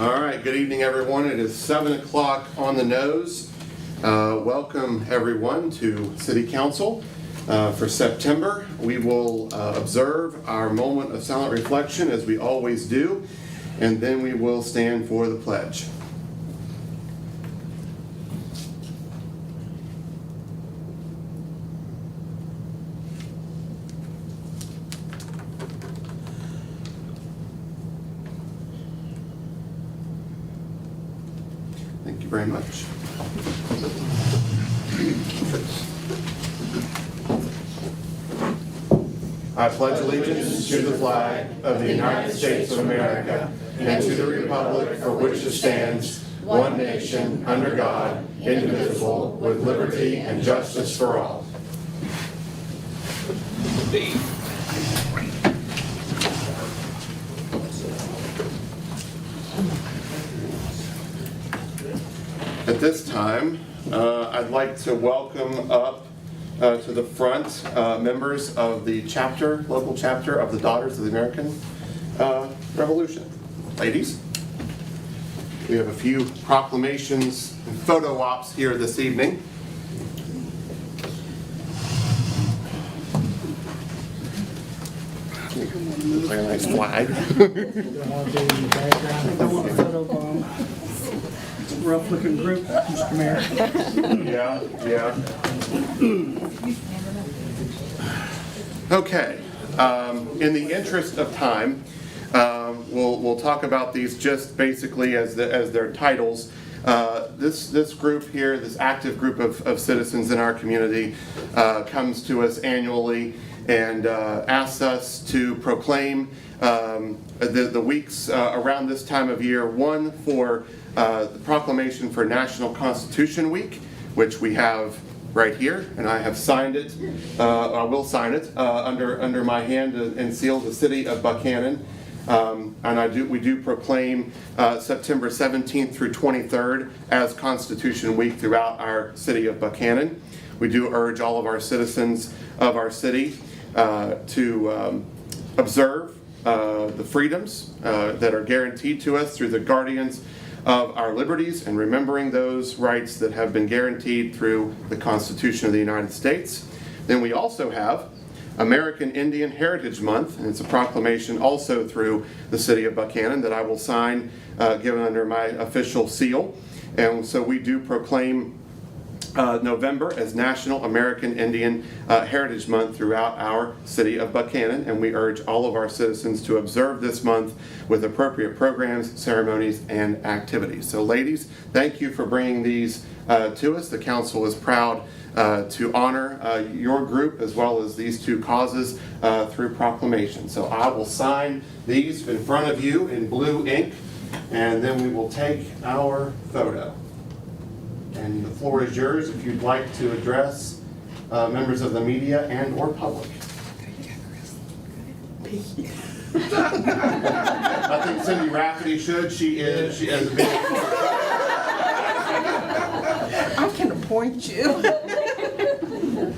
All right, good evening, everyone. It is 7 o'clock on the nose. Welcome, everyone, to City Council. For September, we will observe our moment of silent reflection as we always do, and then we will stand for the pledge. Thank you very much. I pledge allegiance to the flag of the United States of America and to the republic for which it stands, one nation, under God, indivisible, with liberty and justice for all. At this time, I'd like to welcome up to the front members of the local chapter of the Daughters of the American Revolution. Ladies, we have a few proclamations and photo ops here this evening. Looks like a nice flag. Rough looking group, Mr. Mayor. Yeah. Okay. In the interest of time, we'll talk about these just basically as their titles. This group here, this active group of citizens in our community, comes to us annually and asks us to proclaim the weeks around this time of year. One for the proclamation for National Constitution Week, which we have right here, and I have signed it. I will sign it under my hand and seal the city of Buckhannon. And we do proclaim September 17th through 23rd as Constitution Week throughout our city of Buckhannon. We do urge all of our citizens of our city to observe the freedoms that are guaranteed to us through the guardians of our liberties and remembering those rights that have been guaranteed through the Constitution of the United States. Then we also have American Indian Heritage Month, and it's a proclamation also through the city of Buckhannon that I will sign, given under my official seal. And so we do proclaim November as National American Indian Heritage Month throughout our city of Buckhannon, and we urge all of our citizens to observe this month with appropriate programs, ceremonies, and activities. So ladies, thank you for bringing these to us. The council is proud to honor your group as well as these two causes through proclamation. So I will sign these in front of you in blue ink, and then we will take our photo. And the floor is yours if you'd like to address members of the media and or public. I think Cindy Rafferty should. She has a big... I can appoint you.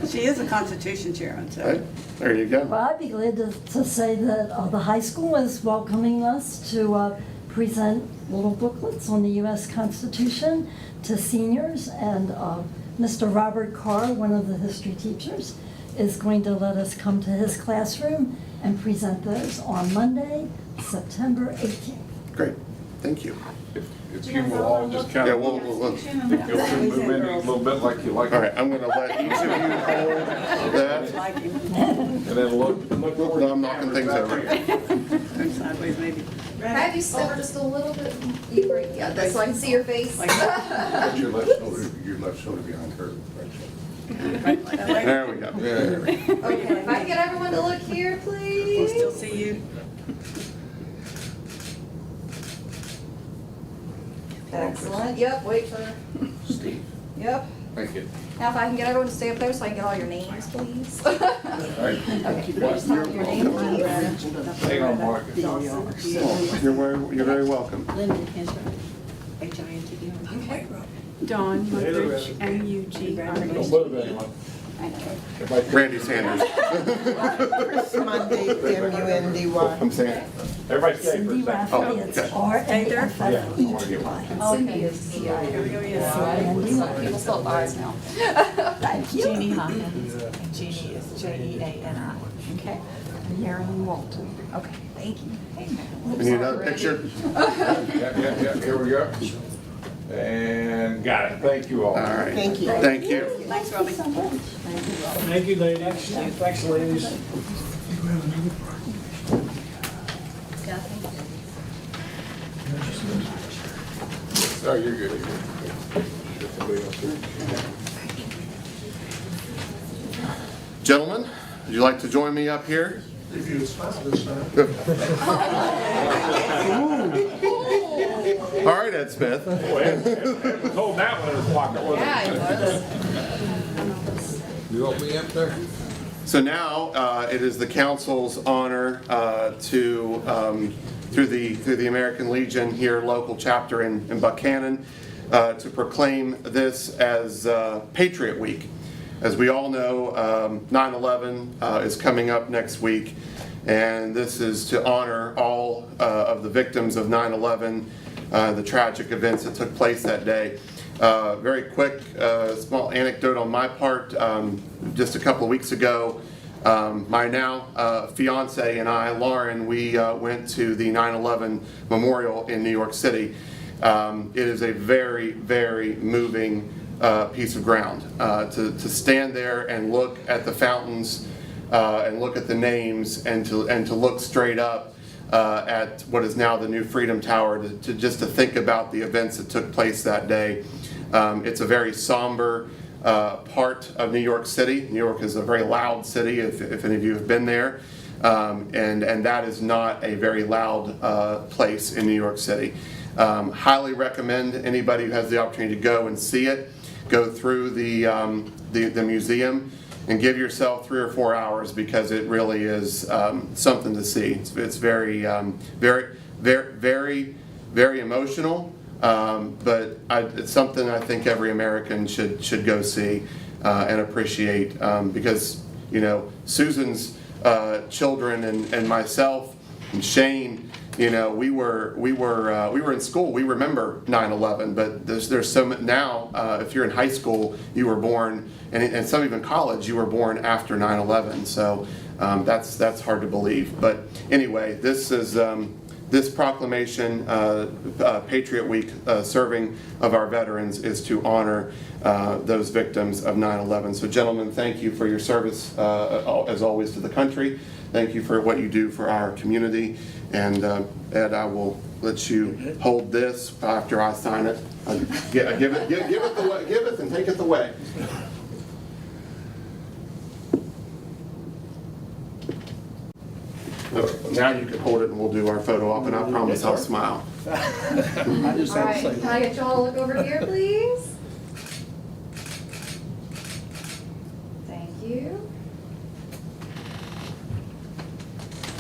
She is a Constitution chairman, so. Okay. There you go. Well, I'd be glad to say that the high school is welcoming us to present little booklets on the U.S. Constitution to seniors, and Mr. Robert Carr, one of the history teachers, is going to let us come to his classroom and present those on Monday, September 18th. Great. Thank you. If you will all just kind Yeah, of, we'll if you'll just move in a little bit like you like all it. right, I'm going to let each of you hold that. Like him. And then look No, I'm knocking things over. Turn sideways, maybe. Have you step just a little bit deeper? Yeah, that's so I can see your face. Put your left shoulder behind her. There we go. Yeah. Okay, if I can get everyone to look here, We'll please. still see you. Excellent. Yep, wait for, Steve, yep. thank you. Now if I can get everyone to stay up there so I can get all your names, please. All right. Okay, just tell me your name. Hang on, Mark. You're very welcome. Linda Kendra, H-I-N-T-E-R. Okay. Dawn Mugridge, M-U-G-R-I-D-G-E. Randy Sanders. Chris Mundy, M-U-N-D-Y. I'm saying. Everybody stay for a Cindy second. Rafferty, it's okay. R-A-F-F-E-T-Y. Cindy is C-I. People spell I's now. Thank you. Jeannie Hawkins. Jeannie is J-E-A-N-I. Okay. Mary Walton. Okay, thank you. We need another picture? Yeah, here we go. And got it. Thank you all. All right. Thank you. Thank you. Thanks, Robbie. Thank you, ladies. Thanks, ladies. Oh, you're good. Somebody else here? Gentlemen, would you like to join me up here? If you smile this time. All right, Ed Smith. Ed was holding that one in his pocket, wasn't Yeah, he? it was. You want me up there? So now it is the council's honor through the American Legion here, local chapter in Buckhannon, to proclaim this as Patriot Week. As we all know, 9/11 is coming up next week, and this is to honor all of the victims of 9/11, the tragic events that took place that day. Very quick, small anecdote on my part. Just a couple of weeks ago, my now fiance and I, Lauren, we went to the 9/11 memorial in New York City. It is a very, very moving piece of ground to stand there and look at the fountains and look at the names and to look straight up at what is now the new Freedom Tower to just to think about the events that took place that day. It's a very somber part of New York City. New York is a very loud city, if any of you have been there, and that is not a very loud place in New York City. Highly recommend anybody who has the opportunity to go and see it, go through the museum, and give yourself 3 or 4 hours because it really is something to see. It's very, very emotional. But it's something I think every American should go see and appreciate because Susan's children and myself and Shane, we were in school. We remember 9/11, but there's so much now. If you're in high school, you were born, and some even college, you were born after 9/11. So that's hard to believe. But anyway, this is. This proclamation, Patriot Week, serving of our veterans, is to honor those victims of 9/11. So gentlemen, thank you for your service, as always, to the country. Thank you for what you do for our community. And Ed, I will let you hold this after I sign it. Give it and take it away. Now you can hold it and we'll do our photo op, and I promise I'll smile. I just All had to right, say. can I get y'all to look over here, please? Thank you.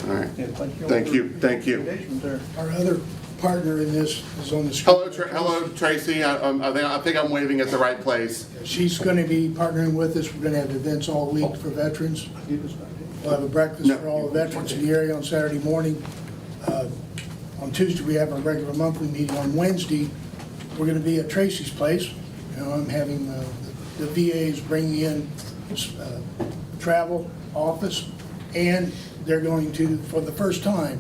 All right. Yeah, Thank you. Thank you. Engagement there. Our other partner in this is on the screen. Hello, Tracy. I think I'm waving at the right place. She's going to be partnering with us. We're going to have events all week for veterans. We'll have a breakfast for all the veterans in the area on Saturday morning. On Tuesday, we have our regular monthly meeting. On Wednesday, we're going to be at Tracy's place. I'm having the VA is bringing in travel office, and they're going to, for the first time,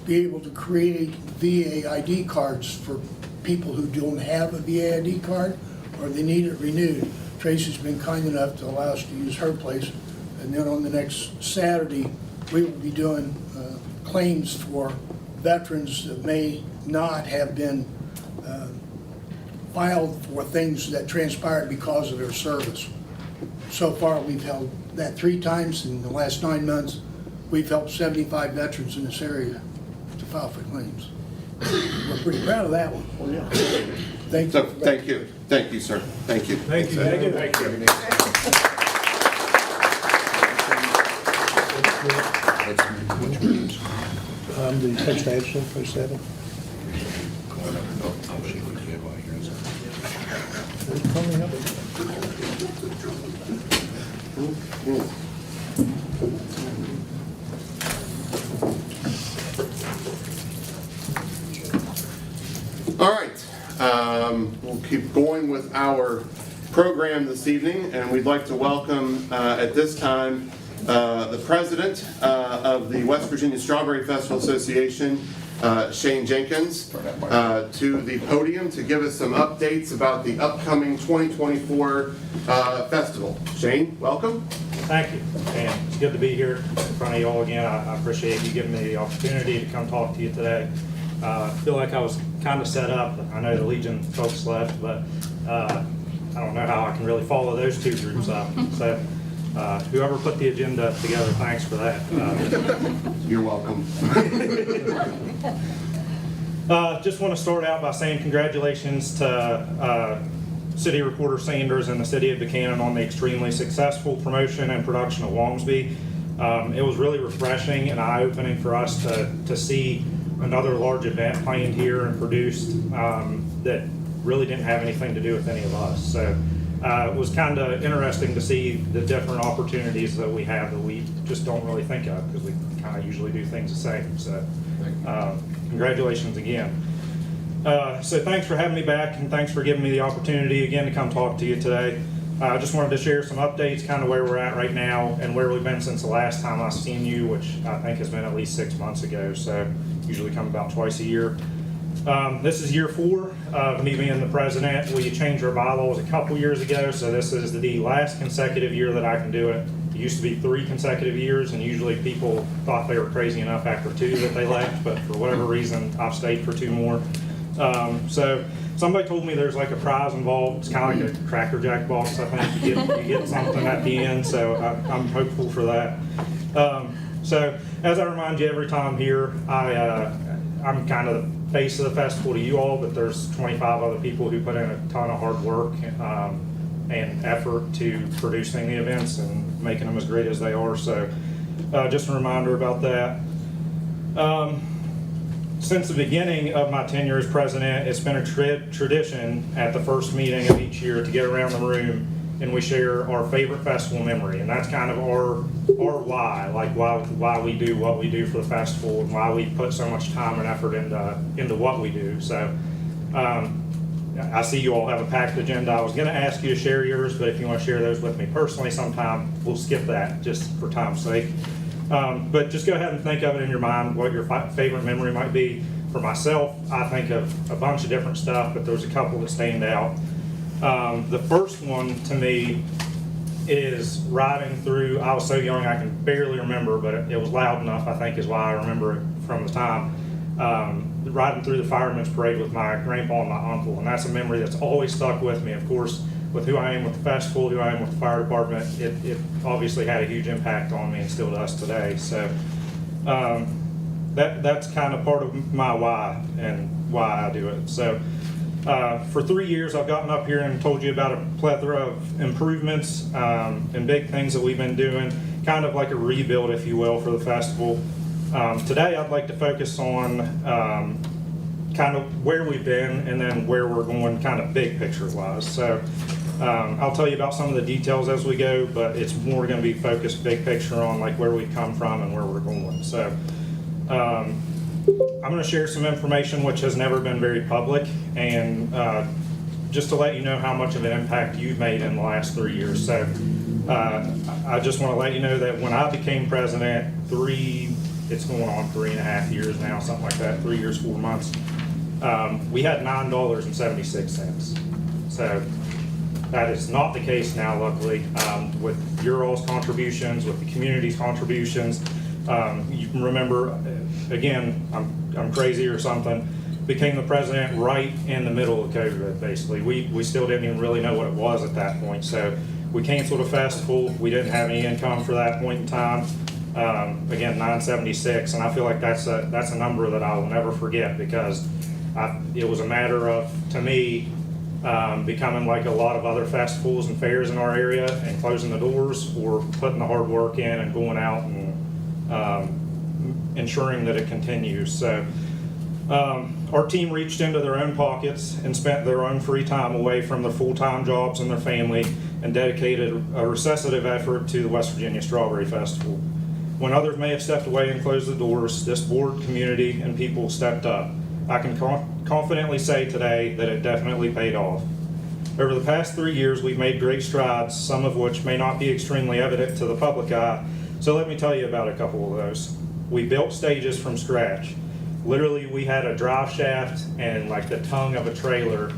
be able to create VA ID cards for people who don't have a VA ID card or they need it renewed. Tracy's been kind enough to allow us to use her place. And then on the next Saturday, we will be doing claims for veterans that may not have been filed for things that transpired because of their service. So far, we've held that 3 times in the last 9 months. We've helped 75 veterans in this area to file for claims. We're pretty proud of that one. Thank you. So thank you. Thank you, sir. Thank you. Thank you. Thank you. The text action for 7. All right, we'll keep going with our program this evening, and we'd like to welcome at this time the president of the West Virginia Strawberry Festival Association, Shane Jenkins, to the podium to give us some updates about the upcoming 2024 festival. Shane, welcome. Thank you, and it's good to be here in front of you all again. I appreciate you giving me the opportunity to come talk to you today. I feel like I was kind of set up. I know the Legion folks left, but I don't know how I can really follow those two groups up. So whoever put the agenda together, thanks for that. You're welcome. Just want to start out by saying congratulations to City Recorder Sanders and the City of Buckhannon on the extremely successful promotion and production of Walmsby. It was really refreshing and eye-opening for us to see another large event planned here and produced that really didn't have anything to do with any of us. So it was kind of interesting to see the different opportunities that we have that we just don't really think of because we kind of usually do things the same. So congratulations again. So thanks for having me back, and thanks for giving me the opportunity again to come talk to you today. I just wanted to share some updates, kind of where we're at right now and where we've been since the last time I've seen you, which I think has been at least 6 months ago. So usually come about twice a year. This is year 4 of me being the president. We changed our bylaws a couple years ago, so this is the last consecutive year that I can do it. It used to be 3 consecutive years, and usually people thought they were crazy enough after 2 that they left, but for whatever reason, I've stayed for 2 more. So somebody told me there's like a prize involved. It's kind of like a Cracker Jack box. I think you get something at the end, so I'm hopeful for that. So as I remind you every time here, I'm kind of the face of the festival to you all, but there's 25 other people who put in a ton of hard work and effort to producing the events and making them as great as they are. So just a reminder about that. Since the beginning of my tenure as president, it's been a tradition at the first meeting of each year to get around the room and we share our favorite festival memory, and that's kind of our why, like why we do what we do for the festival and why we put so much time and effort into what we do. So I see you all have a packed agenda. I was going to ask you to share yours, but if you want to share those with me personally sometime, we'll skip that just for time's sake. But just go ahead and think of it in your mind what your favorite memory might be. For myself, I think of a bunch of different stuff, but there's a couple that stand out. The first one to me is riding through, I was so young I can barely remember, but it was loud enough, I think is why I remember it from the time. Riding through the Fireman's Parade with my grandpa and my uncle, and that's a memory that's always stuck with me. Of course, with who I am with the festival, who I am with the fire department, it obviously had a huge impact on me and still does today. So that's kind of part of my why and why I do it. So for 3 years, I've gotten up here and told you about a plethora of improvements and big things that we've been doing, kind of like a rebuild, if you will, for the festival. Today, I'd like to focus on kind of where we've been and then where we're going kind of big picture wise. So I'll tell you about some of the details as we go, but it's more going to be focused big picture on like where we've come from and where we're going. So I'm going to share some information which has never been very public, and just to let you know how much of an impact you've made in the last 3 years. So I just want to let you know that when I became president, it's going on 3.5 years now, something like that, 3 years, 4 months. We had $9.76. So that is not the case now, luckily, with your all's contributions, with the community's contributions. You can remember, again, I'm crazy or something, became the president right in the middle of COVID, basically. We still didn't even really know what it was at that point. So we canceled a festival. We didn't have any income for that point in time. Again, 976, and I feel like that's a number that I will never forget, because it was a matter of, to me, becoming like a lot of other festivals and fairs in our area and closing the doors, or putting the hard work in and going out and ensuring that it continues. So our team reached into their own pockets and spent their own free time away from their full-time jobs and their family and dedicated a recessive effort to the West Virginia Strawberry Festival. When others may have stepped away and closed the doors, this board, community, and people stepped up. I can confidently say today that it definitely paid off. Over the past 3 years, we've made great strides, some of which may not be extremely evident to the public eye, so let me tell you about a couple of those. We built stages from scratch. Literally, we had a drive shaft and like the tongue of a trailer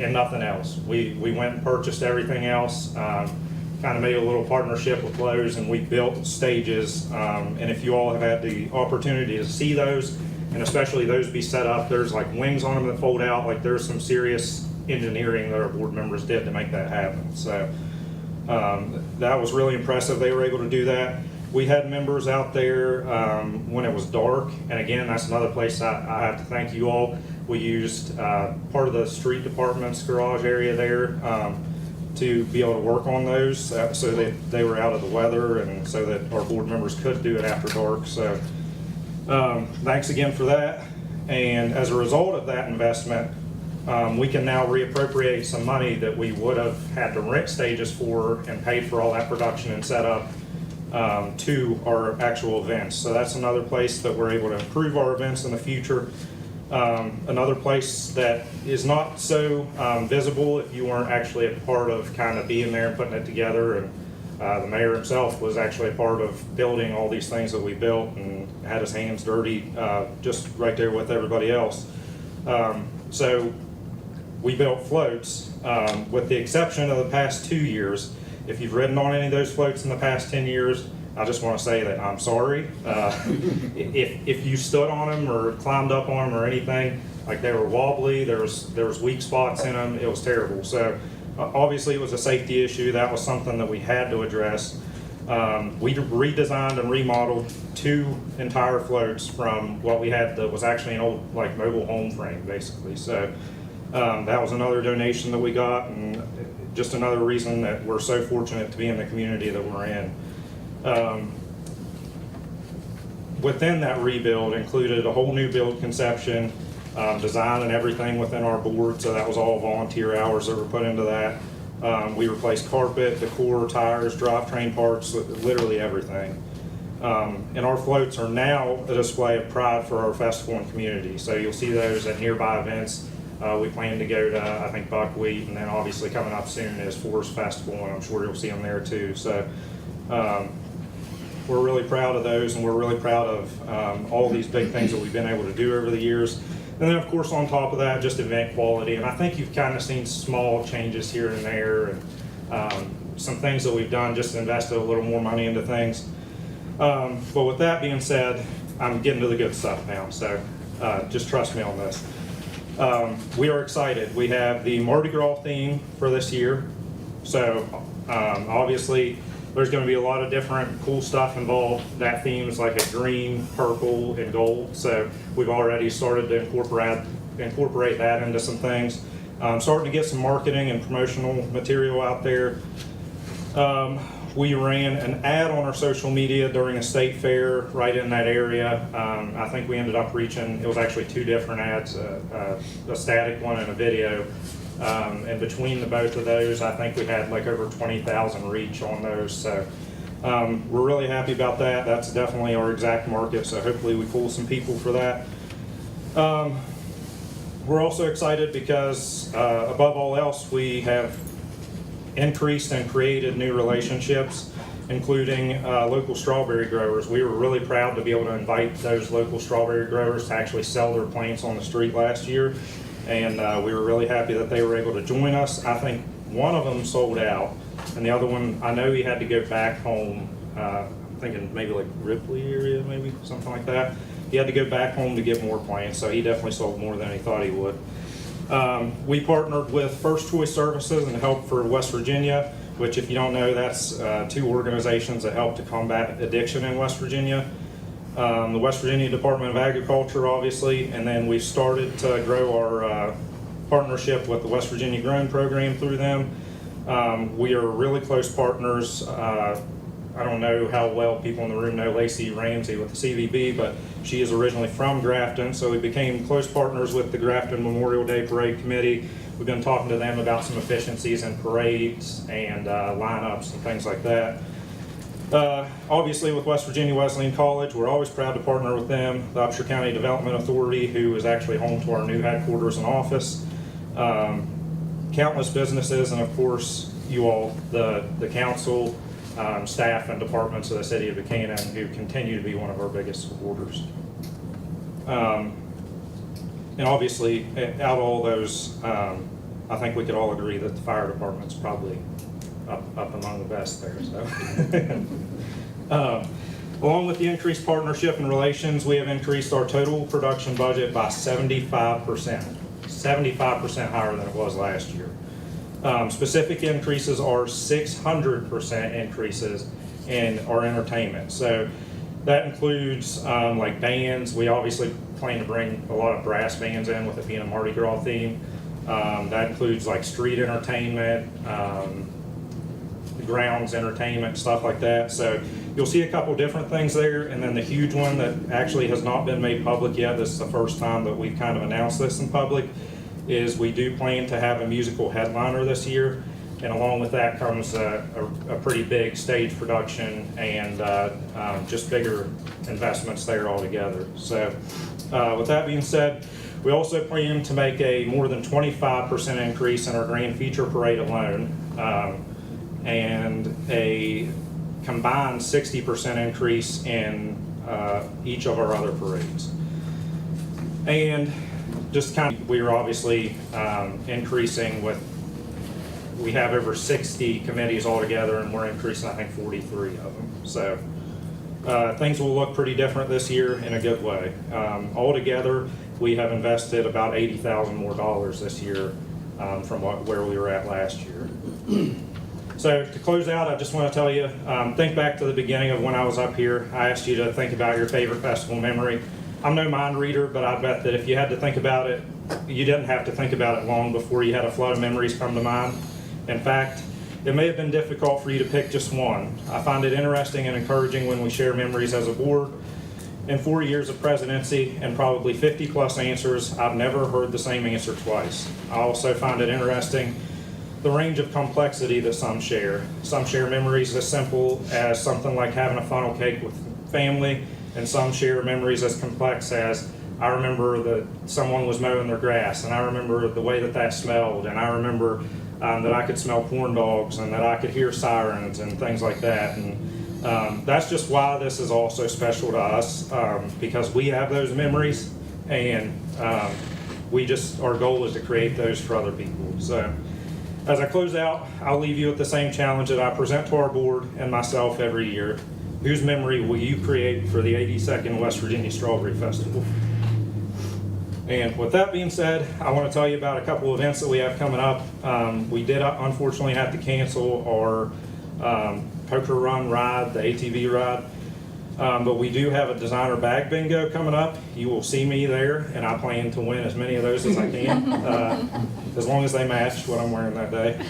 and nothing else. We went and purchased everything else, kind of made a little partnership with Lowe's, and we built stages. And if you all have had the opportunity to see those, and especially those be set up, there's like wings on them that fold out. Like there's some serious engineering that our board members did to make that happen. So that was really impressive. They were able to do that. We had members out there when it was dark, and again, that's another place I have to thank you all. We used part of the street department's garage area there to be able to work on those, so that they were out of the weather, and so that our board members could do it after dark. So thanks again for that. And as a result of that investment, we can now reappropriate some money that we would have had to rent stages for and paid for all that production and setup to our actual events. So that's another place that we're able to improve our events in the future. Another place that is not so visible if you weren't actually a part of kind of being there and putting it together, and the mayor himself was actually a part of building all these things that we built and had his hands dirty just right there with everybody else. So we built floats with the exception of the past 2 years. If you've ridden on any of those floats in the past 10 years, I just want to say that I'm sorry. If you stood on them or climbed up on them or anything, like they were wobbly, there was weak spots in them, it was terrible. So obviously it was a safety issue. That was something that we had to address. We redesigned and remodeled 2 entire floats from what we had that was actually an old like mobile home frame basically. So that was another donation that we got, and just another reason that we're so fortunate to be in the community that we're in. Within that rebuild included a whole new build conception, design and everything within our board, so that was all volunteer hours that were put into that. We replaced carpet, decor, tires, drivetrain parts, literally everything. And our floats are now a display of pride for our festival and community, so you'll see those at nearby events. We plan to go to, I think, Buckwheat, and then obviously coming up soon is Forest Festival, and I'm sure you'll see them there too. So we're really proud of those, and we're really proud of all these big things that we've been able to do over the years. And then, of course, on top of that, just event quality. And I think you've kind of seen small changes here and there, and some things that we've done, just invested a little more money into things. But with that being said, I'm getting to the good stuff now, so just trust me on this. We are excited. We have the Mardi Gras theme for this year. So obviously there's going to be a lot of different cool stuff involved. That theme is like a green, purple, and gold. So we've already started to incorporate that into some things. Starting to get some marketing and promotional material out there. We ran an ad on our social media during a state fair right in that area. I think we ended up reaching, it was actually 2 different ads, a static one and a video. And between the both of those, I think we had like over 20,000 reach on those. So we're really happy about that. That's definitely our exact market, so hopefully we pull some people for that. We're also excited because above all else, we have increased and created new relationships, including local strawberry growers. We were really proud to be able to invite those local strawberry growers to actually sell their plants on the street last year, and we were really happy that they were able to join us. I think one of them sold out, and the other one, I know he had to go back home, I'm thinking maybe like Ripley area, maybe something like that. He had to go back home to get more plants, so he definitely sold more than he thought he would. We partnered with First Choice Services and Help for West Virginia, which, if you don't know, that's 2 organizations that help to combat addiction in West Virginia. The West Virginia Department of Agriculture, obviously, and then we started to grow our partnership with the West Virginia Grown Program through them. We are really close partners. I don't know how well people in the room know Lacey Ramsey with the CVB, but she is originally from Grafton, so we became close partners with the Grafton Memorial Day Parade Committee. We've been talking to them about some efficiencies in parades and lineups and things like that. Obviously, with West Virginia Wesleyan College, we're always proud to partner with them, the Upshur County Development Authority, who is actually home to our new headquarters and office. Countless businesses, and of course, you all, the council, staff, and departments of the city of Buckhannon, who continue to be one of our biggest supporters. And obviously, out of all those, I think we could all agree that the fire department's probably up among the best there. So, along with the increased partnership and relations, we have increased our total production budget by 75%, 75% higher than it was last year. Specific increases are 600% increases in our entertainment. So that includes like bands. We obviously plan to bring a lot of brass bands in with it being a Mardi Gras theme. That includes like street entertainment, grounds entertainment, stuff like that. So you'll see a couple different things there. And then the huge one that actually has not been made public yet, this is the first time that we've kind of announced this in public, is we do plan to have a musical headliner this year. And along with that comes a pretty big stage production and just bigger investments there altogether. So with that being said, we also plan to make a more than 25% increase in our Grand Feature Parade alone, and a combined 60% increase in each of our other parades. And just kind of, we are obviously increasing with, we have over 60 committees altogether, and we're increasing, I think, 43 of them. So things will look pretty different this year in a good way. Altogether, we have invested about $80,000 more this year from where we were at last year. So to close out, I just want to tell you, think back to the beginning of when I was up here. I asked you to think about your favorite festival memory. I'm no mind reader, but I bet that if you had to think about it, you didn't have to think about it long before you had a flood of memories come to mind. In fact, it may have been difficult for you to pick just one. I find it interesting and encouraging when we share memories as a board. In 4 years of presidency and probably 50 plus answers, I've never heard the same answer twice. I also find it interesting the range of complexity that some share. Some share memories as simple as something like having a funnel cake with family, and some share memories as complex as, I remember that someone was mowing their grass, and I remember the way that that smelled, and I remember that I could smell corn dogs, and that I could hear sirens and things like that. And that's just why this is all so special to us, because we have those memories, and our goal is to create those for other people. So as I close out, I'll leave you with the same challenge that I present to our board and myself every year. Whose memory will you create for the 82nd West Virginia Strawberry Festival? And with that being said, I want to tell you about a couple events that we have coming up. We did unfortunately have to cancel our poker run ride, the ATV ride. But we do have a designer bag bingo coming up. You will see me there, and I plan to win as many of those as I can, as long as they match what I'm wearing that day.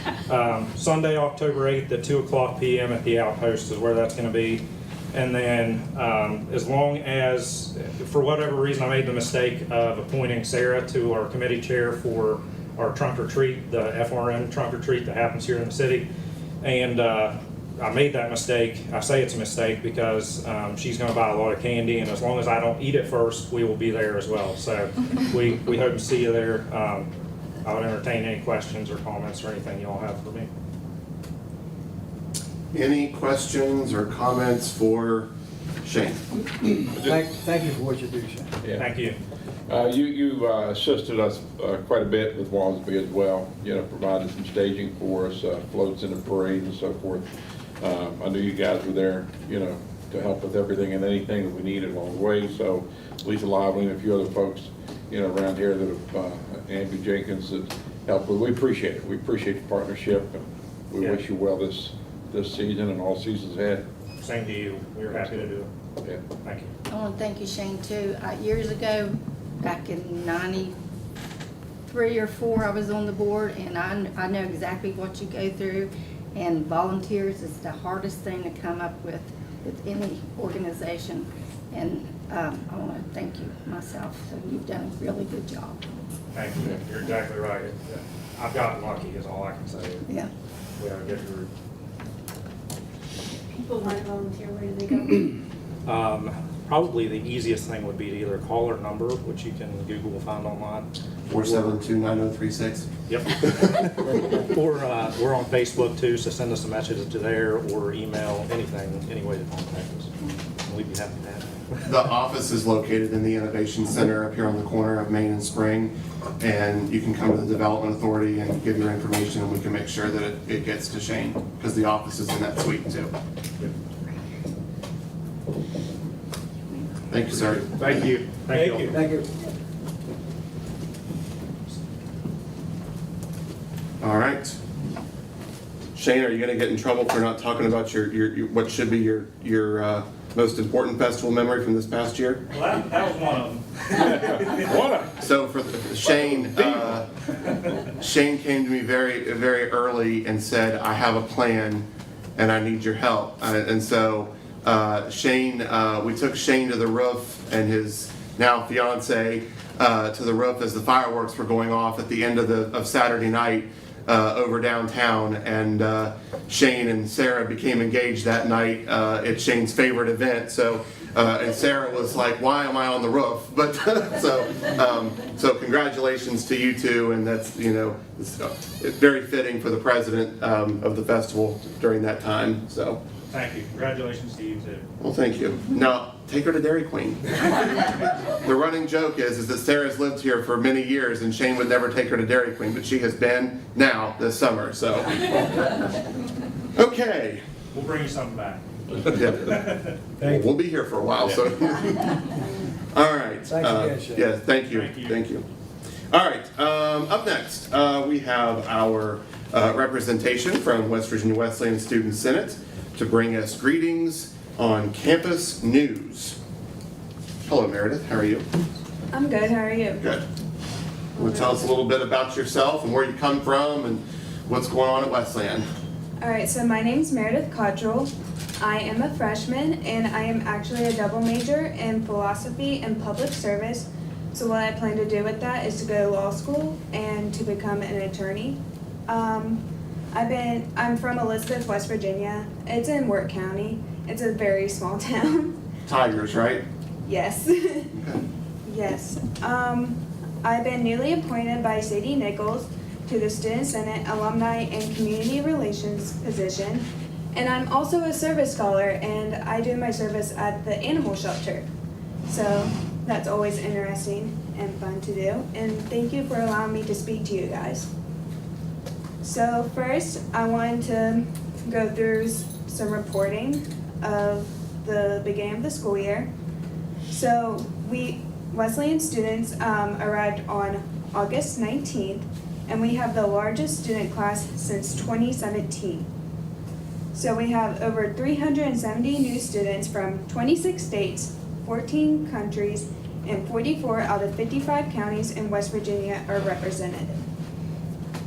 Sunday, October 8th at 2:00 p.m. at the Outpost is where that's going to be. And then as long as, for whatever reason, I made the mistake of appointing Sarah to our committee chair for our trunk or treat, the FRN trunk or treat that happens here in the city. And I made that mistake. I say it's a mistake because she's going to buy a lot of candy, and as long as I don't eat it first, we will be there as well. So we hope to see you there. I would entertain any questions or comments or anything you all have for me. Any questions or comments for Shane? Thank you for what you do, Shane. Yeah. Thank you. You assisted us quite a bit with Walmsby as well. You know, provided some staging for us, floats in the parade and so forth. I knew you guys were there, you know, to help with everything and anything that we needed along the way. So Lisa Lively and a few other folks, you know, around here that have, Andy Jenkins that helped with. We appreciate it. We appreciate the partnership, and we Yeah. wish you well this season and all seasons ahead. Same to you. We're happy to do it. Yeah. Thank you. I want to thank you, Shane, too. Years ago, back in 93 or 4, I was on the board, and I know exactly what you go through. And volunteers is the hardest thing to come up with any organization. And I want to thank you myself. So you've done a really good job. Thank you. You're exactly right. I've gotten lucky is all I can say. Yeah. We have a good group. People want to volunteer, where do they go? Probably the easiest thing would be to either call our number, which you can Google or find online. 472-9036. Yep. Or we're on Facebook too, so send us a message to there or email, anything, any way to contact us. And we'd be happy to have you. The office is located in the Innovation Center up here on the corner of Main and Spring. And you can come to the Development Authority and give your information, and we can make sure that it gets to Shane, because the office is in that suite too. Thank you, sir. Thank you. Thank you. Thank you. All right. Shane, are you going to get in trouble for not talking about your what should be your most important festival memory from this past year? Well, that was one of them. So for Shane, Shane came to me very, very early and said, "I have a plan, and I need your help." And so Shane, we took Shane to the roof and his now fiance to the roof as the fireworks were going off at the end of Saturday night over downtown, and Shane and Sarah became engaged that night at Shane's favorite event. So and Sarah was like, "Why am I on the roof?" But so congratulations to you two, and that's it's very fitting for the president of the festival during that time. So. Thank you. Congratulations to you too. Well, thank you. Now, take her to Dairy Queen. The running joke is that Sarah's lived here for many years and Shane would never take her to Dairy Queen, but she has been now this summer, so. Okay. We'll bring you something back. Yeah. We'll be here for a while, so. All right. Thanks again, Shane. Yeah, thank you. Thank you. Thank you. All right, up next, we have our representation from West Virginia Wesleyan Student Senate to bring us greetings on campus news. Hello, Meredith. How are you? I'm good. How are you? Good. Want to tell us a little bit about yourself and where you come from and what's going on at Wesleyan? All right. So my name's Meredith Cottrell. I am a freshman, and I am actually a double major in philosophy and public service. So what I plan to do with that is to go to law school and to become an attorney. I'm from Elizabeth, West Virginia. It's in Wirt County. It's a very small town. Tigers, right? Yes. Okay. Yes. I've been newly appointed by Sadie Nichols to the Student Senate Alumni and Community Relations position. And I'm also a service scholar, and I do my service at the animal shelter. So that's always interesting and fun to do. And thank you for allowing me to speak to you guys. So first, I wanted to go through some reporting of the beginning of the school year. So we Wesleyan students arrived on August 19th, and we have the largest student class since 2017. So we have over 370 new students from 26 states, 14 countries, and 44 out of 55 counties in West Virginia are represented.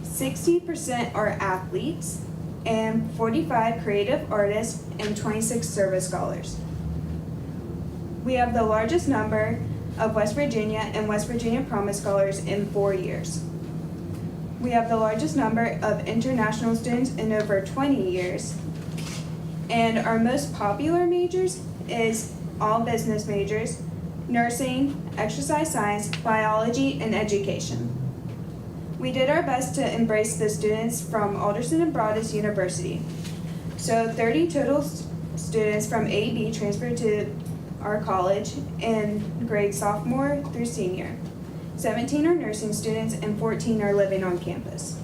60% are athletes, and 45 creative artists, and 26 service scholars. We have the largest number of West Virginia and West Virginia Promise Scholars in 4 years. We have the largest number of international students in over 20 years. And our most popular majors is all business majors, nursing, exercise science, biology, and education. We did our best to embrace the students from Alderson and Broadus University. So 30 total students from A&B transferred to our college in grades sophomore through senior. 17 are nursing students and 14 are living on campus.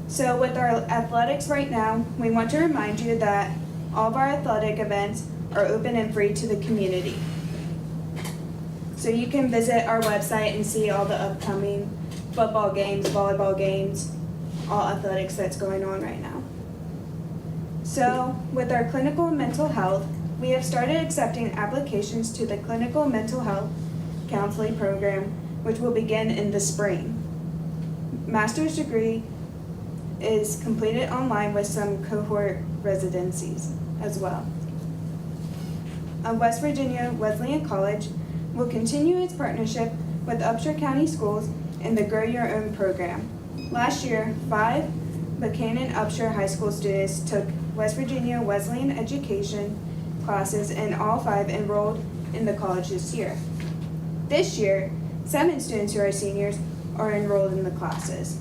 So with our athletics right now, we want to remind you that all of our athletic events are open and free to the community. So you can visit our website and see all the upcoming football games, volleyball games, all athletics that's going on right now. So with our clinical mental health, we have started accepting applications to the clinical mental health counseling program, which will begin in the spring. Master's degree is completed online with some cohort residencies as well. West Virginia Wesleyan College will continue its partnership with Upshur County Schools in the Grow Your Own program. Last year, 5 Buckhannon Upshur High School students took West Virginia Wesleyan education classes, and all 5 enrolled in the college this year. This year, 7 students who are seniors are enrolled in the classes.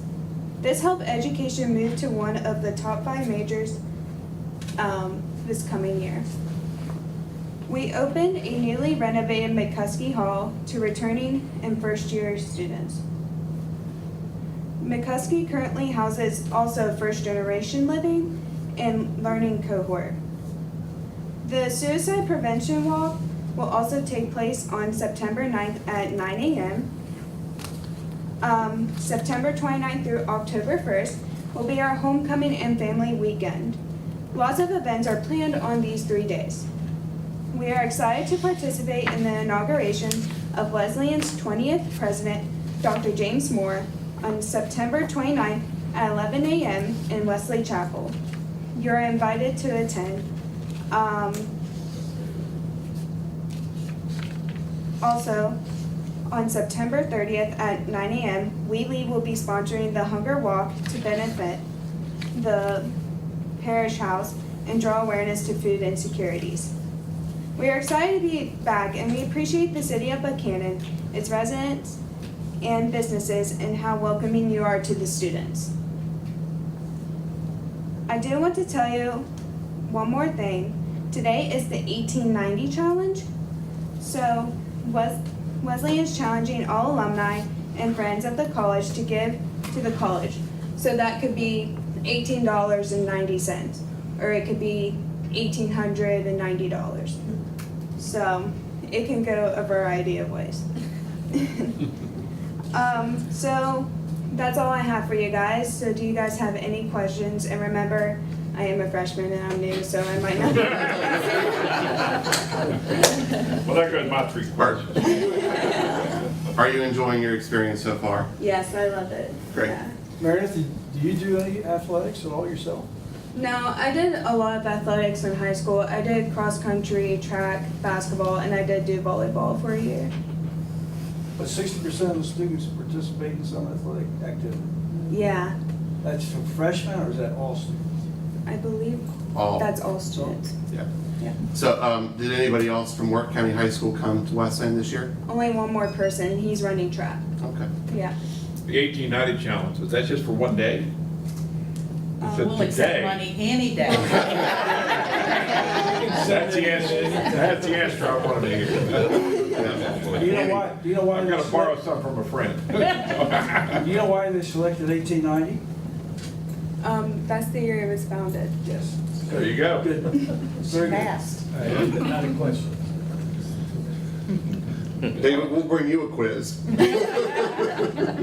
This helped education move to one of the top 5 majors this coming year. We opened a newly renovated McCuskey Hall to returning and first-year students. McCuskey currently houses also first-generation living and learning cohort. The suicide prevention walk will also take place on September 9th at 9 a.m. September 29th through October 1st will be our homecoming and family weekend. Lots of events are planned on these 3 days. We are excited to participate in the inauguration of Wesleyan's 20th president, Dr. James Moore, on September 29th at 11 a.m. in Wesley Chapel. You're invited to attend. Also, on September 30th at 9 a.m., Wheatley will be sponsoring the Hunger Walk to benefit the parish house and draw awareness to food insecurities. We are excited to be back, and we appreciate the city of Buckhannon, its residents and businesses, and how welcoming you are to the students. I do want to tell you one more thing. Today is the 1890 challenge. So Wesleyan is challenging all alumni and friends of the college to give to the college. So that could be $18.90, or it could be $1,890. So it can go a variety of ways. So that's all I have for you guys. So do you guys have any questions? And remember, I am a freshman and I'm new, so I might not. Well, there goes my 3 questions. Are you enjoying your experience so far? Yes, I love it. Great. Yeah. Meredith, do you do any athletics at all yourself? No, I did a lot of athletics in high school. I did cross country, track, basketball, and I did do volleyball for a year. But 60% of the students participate in some athletic activity. Yeah, That's for freshmen, or is that all students? I believe All. that's all students. Yeah. Yeah. So, did anybody else from Worth County High School come to West End this year? Only one more person. He's running track. Okay. Yeah. The 1890 challenge, was that just for one day? You said We'll accept today. money any day. That's the answer, that's the answer I wanted to hear. Do you know why? Do you know why? I'm gonna borrow some from a friend. Do you know why they selected 1890? That's the year it was founded. Yes. There you go. Good. Very good. Fast. Not a question. David, we'll bring you a quiz.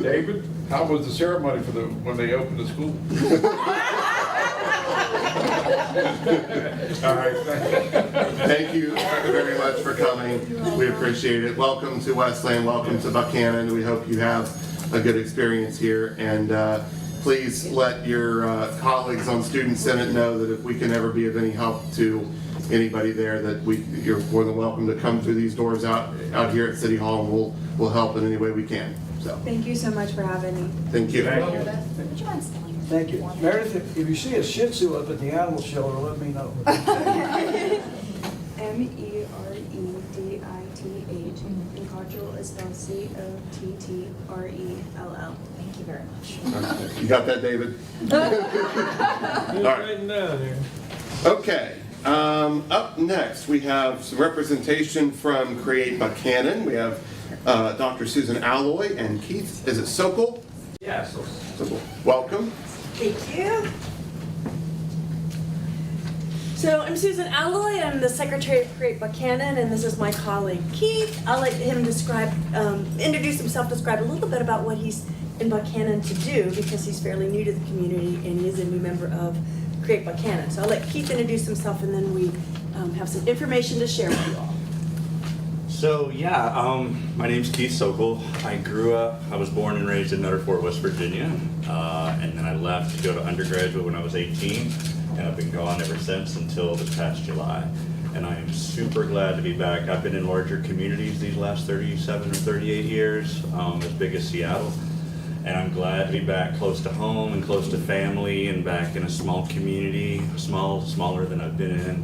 David, how was the ceremony for when they opened the school? All right, Thank you very much for coming. We appreciate it. Welcome to Westland. Welcome to Buckhannon. We hope you have a good experience here. And please let your colleagues on Student Senate know that if we can ever be of any help to anybody there, that you're more than welcome to come through these doors out here at City Hall, and we'll help in any way we can. So Thank you so much for having me. thank you. Thank you. Thank you. Meredith, if you see a Shih Tzu up at the animal shelter, let me know. MEREDITH, and Cottrell is spelled COTTRELL. Thank you very much. You got that, David? All right. Okay. Up next, we have some representation from Create Buckhannon. We have Dr. Susan Alloy and Keith, is it Sokol? Yes. Sokol. Welcome. Thank you. So I'm Susan Alloy. I'm the Secretary of Create Buckhannon, and this is my colleague Keith. I'll let him introduce himself, describe a little bit about what he's in Buckhannon to do, because he's fairly new to the community and he is a new member of Create Buckhannon. So I'll let Keith introduce himself, and then we have some information to share with you all. So yeah, my name's Keith Sokol. I was born and raised in Nutter Fort, West Virginia, and then I left to go to undergraduate when I was 18, and I've been gone ever since until this past July. And I am super glad to be back. I've been in larger communities these last 37 or 38 years, as big as Seattle. And I'm glad to be back close to home and close to family and back in a small community, smaller than I've been in,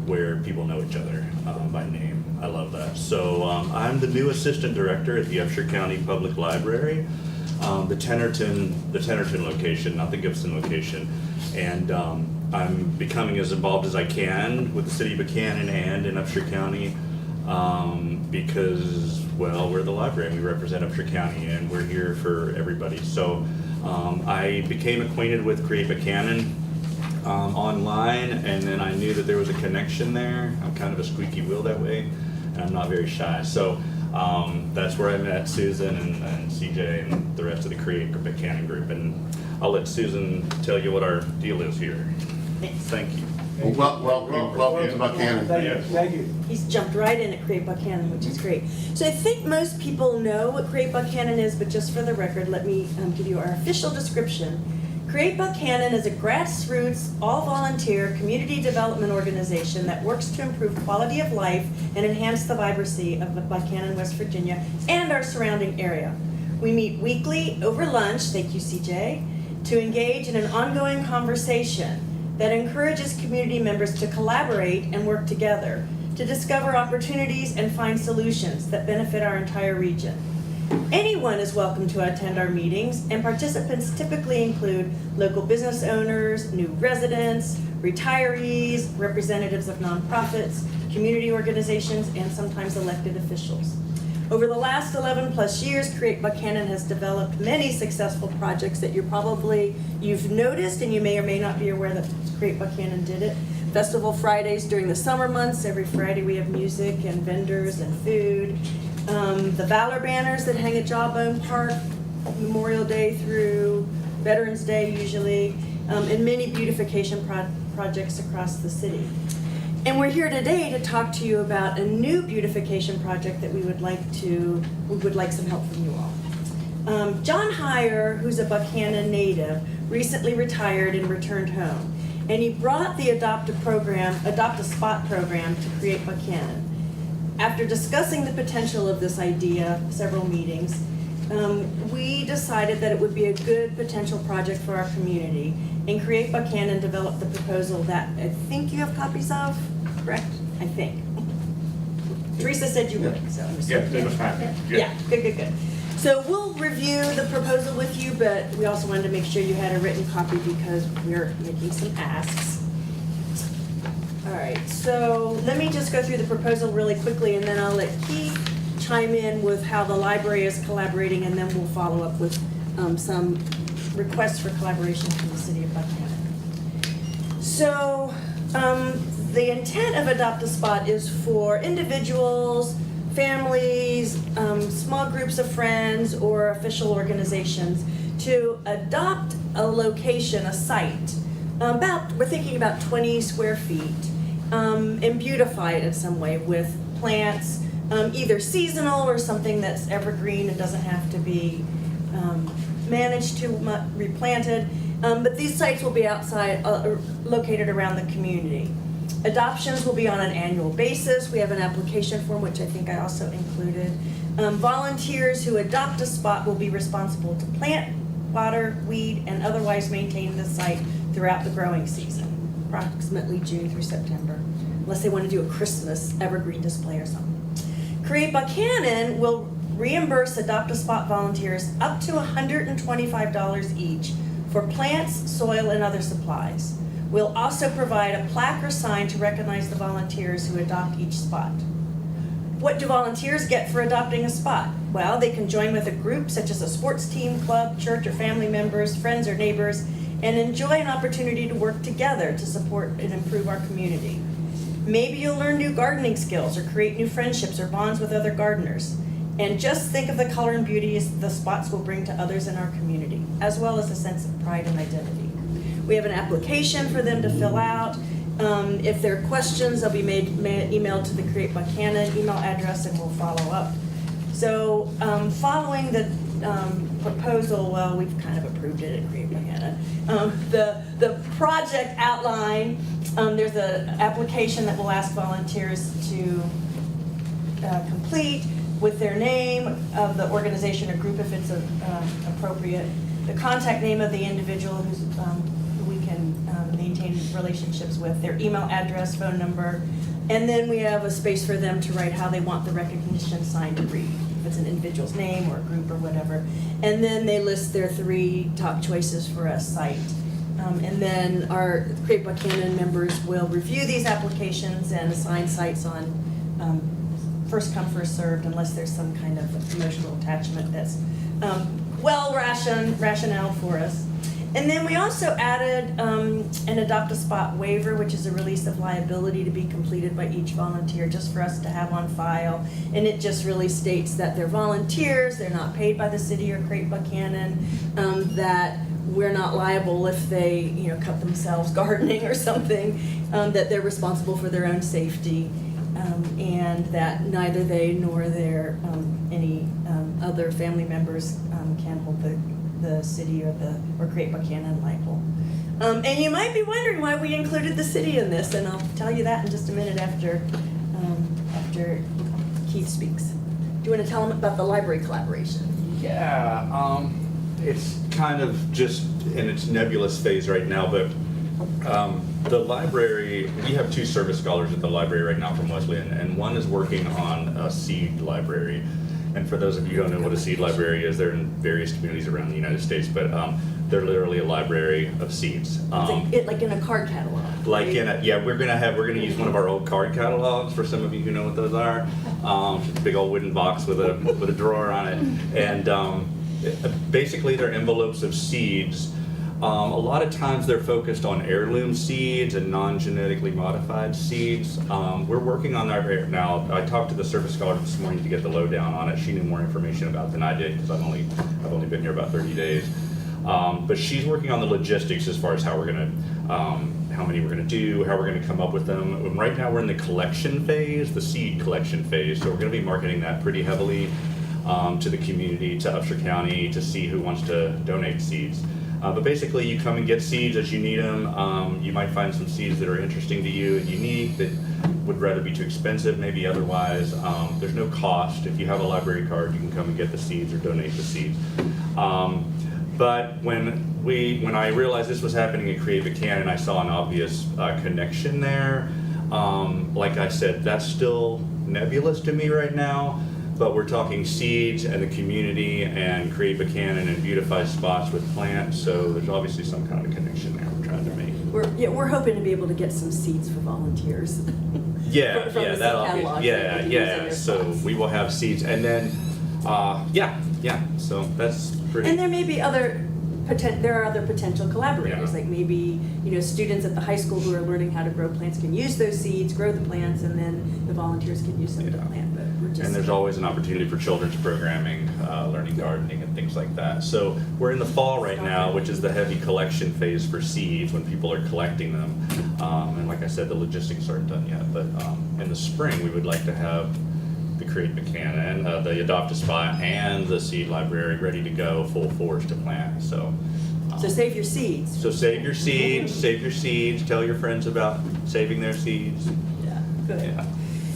where people know each other by name. I love that. So I'm the new assistant director at the Upshur County Public Library, the Tennerton location, not the Gibson location. And I'm becoming as involved as I can with the city of Buckhannon and in Upshur County because, well, we're the library and we represent Upshur County and we're here for everybody. So I became acquainted with Create Buckhannon online, and then I knew that there was a connection there. I'm kind of a squeaky wheel that way, and I'm not very shy. So that's where I met Susan and CJ and the rest of the Create Buckhannon group. And I'll let Susan tell you what our deal is here. Thank you. Welcome to Buckhannon. Thank you. He's jumped right in at Create Buckhannon, which is great. So I think most people know what Create Buckhannon is, but just for the record, let me give you our official description. Create Buckhannon is a grassroots, all-volunteer community development organization that works to improve quality of life and enhance the vibrancy of Buckhannon, West Virginia, and our surrounding area. We meet weekly over lunch, thank you CJ, to engage in an ongoing conversation that encourages community members to collaborate and work together to discover opportunities and find solutions that benefit our entire region. Anyone is welcome to attend our meetings, and participants typically include local business owners, new residents, retirees, representatives of nonprofits, community organizations, and sometimes elected officials. Over the last 11 plus years, Create Buckhannon has developed many successful projects that you've noticed, and you may or may not be aware that Create Buckhannon did it. Festival Fridays during the summer months. Every Friday we have music and vendors and food. The Valor banners that hang at Jawbone Park, Memorial Day through Veterans Day usually, and many beautification projects across the city. And we're here today to talk to you about a new beautification project that we would like some help from you all. John Heyer, who's a Buckhannon native, recently retired and returned home. And he brought the Adopt a Spot program to Create Buckhannon. After discussing the potential of this idea, several meetings, we decided that it would be a good potential project for our community. And Create Buckhannon developed the proposal that I think you have copies of, correct? I think. Teresa said you would, so I'm assuming. Yeah, they must have it. Yeah, good. So we'll review the proposal with you, but we also wanted to make sure you had a written copy because we're making some asks. All right, so let me just go through the proposal really quickly, and then I'll let Keith chime in with how the library is collaborating, and then we'll follow up with some requests for collaboration from the city of Buckhannon. So the intent of Adopt a Spot is for individuals, families, small groups of friends, or official organizations to adopt a location, a site, we're thinking about 20 square feet, and beautify it in some way with plants, either seasonal or something that's evergreen and doesn't have to be managed to replanted. But these sites will be outside, located around the community. Adoptions will be on an annual basis. We have an application form, which I think I also included. Volunteers who adopt a spot will be responsible to plant, water, weed, and otherwise maintain the site throughout the growing season, approximately June through September, unless they want to do a Christmas evergreen display or something. Create Buckhannon will reimburse Adopt a Spot volunteers up to $125 each for plants, soil, and other supplies. We'll also provide a plaque or sign to recognize the volunteers who adopt each spot. What do volunteers get for adopting a spot? Well, they can join with a group such as a sports team, club, church, or family members, friends, or neighbors, and enjoy an opportunity to work together to support and improve our community. Maybe you'll learn new gardening skills or create new friendships or bonds with other gardeners. And just think of the color and beauty the spots will bring to others in our community, as well as a sense of pride and identity. We have an application for them to fill out. If there are questions, they'll be emailed to the Create Buckhannon email address, and we'll follow up. So following the proposal, well, we've kind of approved it at Create Buckhannon. The project outline, there's an application that we'll ask volunteers to complete. with their name of the organization or group if it's appropriate, the contact name of the individual who we can maintain relationships with, their email address, phone number, and then we have a space for them to write how they want the recognition sign to read, if it's an individual's name or a group or whatever. And then they list their 3 top choices for a site. And then our Create Buckhannon members will review these applications and assign sites on first come, first served, unless there's some kind of emotional attachment that's rationale for us. And then we also added an adopt a spot waiver, which is a release of liability to be completed by each volunteer, just for us to have on file. And it just really states that they're volunteers, they're not paid by the city or Create Buckhannon, that we're not liable if they, cut themselves gardening or something, that they're responsible for their own safety, and that neither they nor their any other family members can hold the city or Create Buckhannon liable. And you might be wondering why we included the city in this, and I'll tell you that in just a minute after Keith speaks. Do you want to tell them about the library collaboration? Yeah, it's kind of just in its nebulous phase right now, but the library, we have 2 service scholars at the library right now from Wesleyan, and one is working on a seed library. And for those of you who don't know what a seed library is, they're in various communities around the United States, but they're literally a library of seeds. Like in a card catalog. Like in a, yeah, we're gonna use one of our old card catalogs for some of you who know what those are. It's a big old wooden box with a drawer on it, and basically they're envelopes of seeds. A lot of times they're focused on heirloom seeds and non-genetically modified seeds. We're working on that right now. I talked to the service scholar this morning to get the lowdown on it. She knew more information about than I did because I've only been here about 30 days. But she's working on the logistics as far as how we're gonna, how many we're gonna do, how we're gonna come up with them. And right now we're in the collection phase, the seed collection phase. So we're gonna be marketing that pretty heavily to the community, to Upshur County, to see who wants to donate seeds. But basically, you come and get seeds as you need them. You might find some seeds that are interesting to you and unique that would rather be too expensive, maybe otherwise. There's no cost. If you have a library card, you can come and get the seeds or donate the seeds. But when I realized this was happening at Create Buckhannon, I saw an obvious connection there. Like I said, that's still nebulous to me right now. But we're talking seeds and the community and Create Buckhannon and beautify spots with plants. So there's obviously some kind of connection there we're trying to make. We're hoping to be able to get some seeds for volunteers. Yeah, from yeah, the that'll catalog be, that they can use in yeah. their So spots. we will have seeds, and then, yeah. So that's pretty. And there may be there are other potential collaborators, Yeah. like maybe, students at the high school who are learning how to grow plants can use those seeds, grow the plants, and then the volunteers can use them to plant. But we're just. And there's always an opportunity for children's programming, learning gardening and things like that. So we're in the fall right now, which is the heavy collection phase for seeds when people are collecting them. And like I said, the logistics aren't done yet, but in the spring we would like to have the Create Buckhannon, the Adopt a Spot, and the seed library ready to go, full force to plant. So save your seeds. So save your seeds, tell your friends about saving their seeds. Yeah, good. Yeah.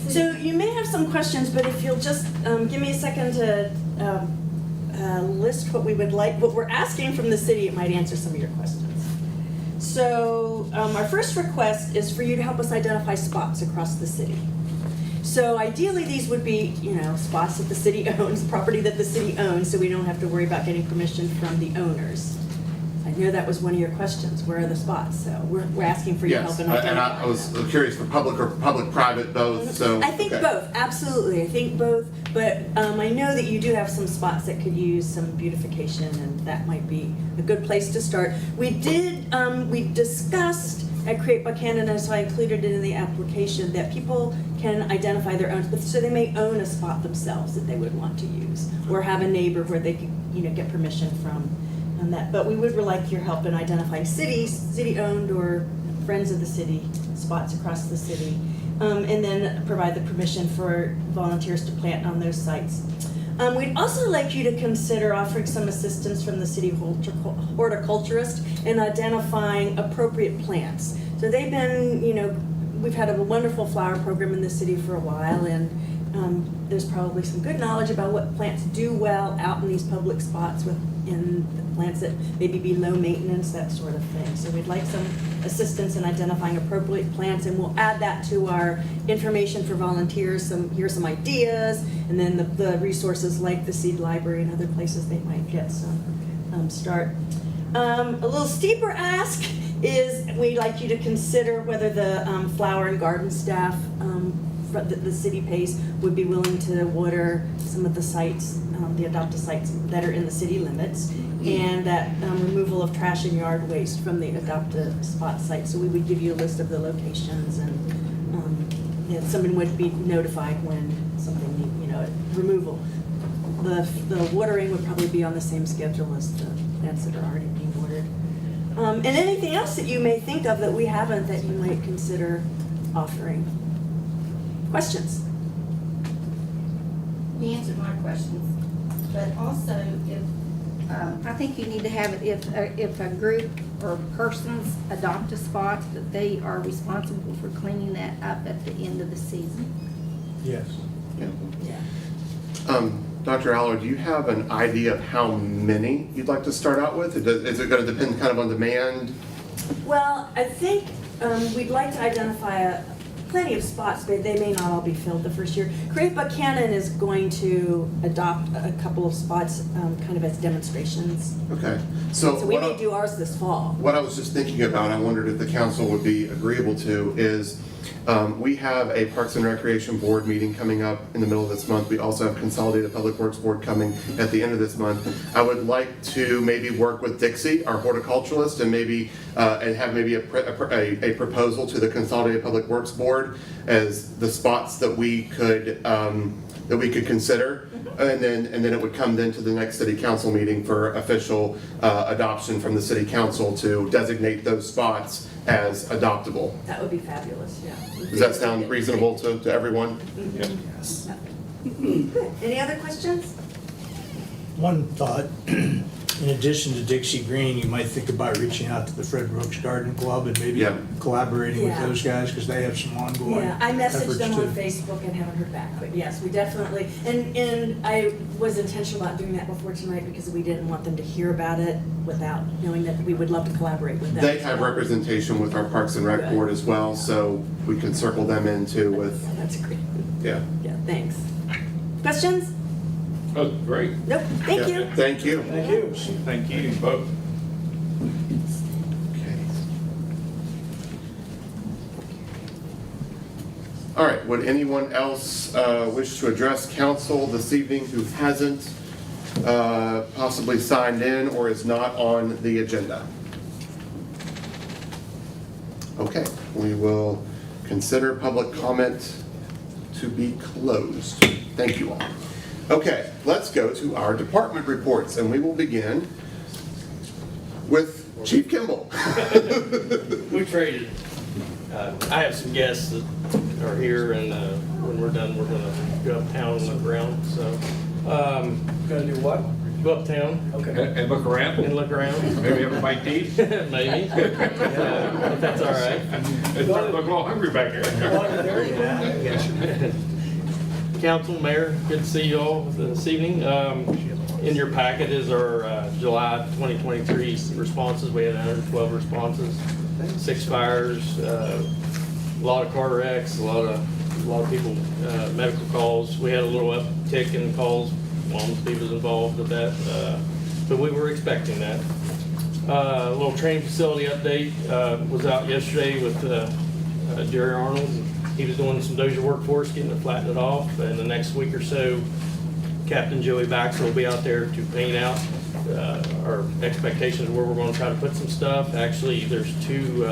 So you may have some questions, but if you'll just give me a second to list what we're asking from the city, it might answer some of your questions. So our first request is for you to help us identify spots across the city. So ideally, these would be, spots that the city owns, property that the city owns, so we don't have to worry about getting permission from the owners. I know that was one of your questions. Where are the spots? So we're asking for your help in identifying. And I was curious for public or public-private both. So I think okay. both. Absolutely, I think both. But I know that you do have some spots that could use some beautification, and that might be a good place to start. We discussed at Create Buckhannon, and so I included it in the application, that people can identify their own, so they may own a spot themselves that they would want to use, or have a neighbor where they could, get permission from that. But we would like your help in identifying city-owned or friends of the city spots across the city, and then provide the permission for volunteers to plant on those sites. We'd also like you to consider offering some assistance from the city horticulturist in identifying appropriate plants. So they've been, we've had a wonderful flower program in the city for a while, and there's probably some good knowledge about what plants do well out in these public spots within the plants that maybe be low maintenance, that sort of thing. So we'd like some assistance in identifying appropriate plants, and we'll add that to our information for volunteers. Here's some ideas, and then the resources like the seed library and other places they might get some start. A little steeper ask is we'd like you to consider whether the flower and garden staff that the city pays would be willing to water some of the sites, the adopted sites that are in the city limits, and that removal of trash and yard waste from the adopted spot site. So we would give you a list of the locations, and someone would be notified when something, removal. The watering would probably be on the same schedule as the plants that are already being watered. And anything else that you may think of that we haven't that you might consider offering. Questions? You answered my questions, but also if, I think you need to have it if a group or persons adopt a spot, that they are responsible for cleaning that up at the end of the season. Yes. Dr. Aller, do you have an idea of how many you'd like to start out with? Is it going to depend kind of on demand? Well, I think we'd like to identify plenty of spots, but they may not all be filled the first year. Create Buckhannon is going to adopt a couple of spots kind of as demonstrations. Okay. So we may do ours this fall. What I was just thinking about, I wondered if the council would be agreeable to, is we have a Parks and Recreation Board meeting coming up in the middle of this month. We also have Consolidated Public Works Board coming at the end of this month. I would like to maybe work with Dixie, our horticulturalist, and maybe and have maybe a proposal to the Consolidated Public Works Board as the spots that we could consider. And then it would come then to the next city council meeting for official adoption from the city council to designate those spots as adoptable. That would be fabulous, yeah. Does that sound reasonable to everyone? Yes. Good. Any other questions? One thought, in addition to Dixie Green, you might think about reaching out to the Fred Brooks Garden Club and maybe collaborating with those guys, because they have some ongoing Yeah, I messaged efforts them on too. Facebook and haven't heard back, but yes, we definitely, and I was intentional about doing that before tonight because we didn't want them to hear about it without knowing that we would love to collaborate with them. They have representation with our Parks and Rec Board as well, so we can circle them in too with, That's great. yeah. Yeah, thanks. Questions? Oh, great. Nope, thank you. Thank you. Thank you. Thank you both. Okay. All right, would anyone else wish to address council this evening who hasn't possibly signed in or is not on the agenda? Okay, we will consider public comment to be closed. Thank you all. Okay, let's go to our department reports, and we will begin with Chief Kimball. We traded. I have some guests that are here, and when we're done, we're going to go uptown and look around. So, Gonna do what? go uptown And look around. and look around. Maybe have a bite to eat. Maybe, if that's all right. It's starting to look a little hungry back here. Council, Mayor, good to see you all this evening. In your packet is our July 2023 responses. We had 112 responses, 6 fires, a lot of car wrecks, a lot of people, medical calls. We had a little uptick in calls. Walmsby was involved with that, but we were expecting that. A little training facility update, was out yesterday with Jerry Arnold. He was doing some dozer work for us, getting it flattened off. And the next week or so, Captain Joey Baxter will be out there to paint out our expectations of where we're going to try to put some stuff. Actually, there's 2,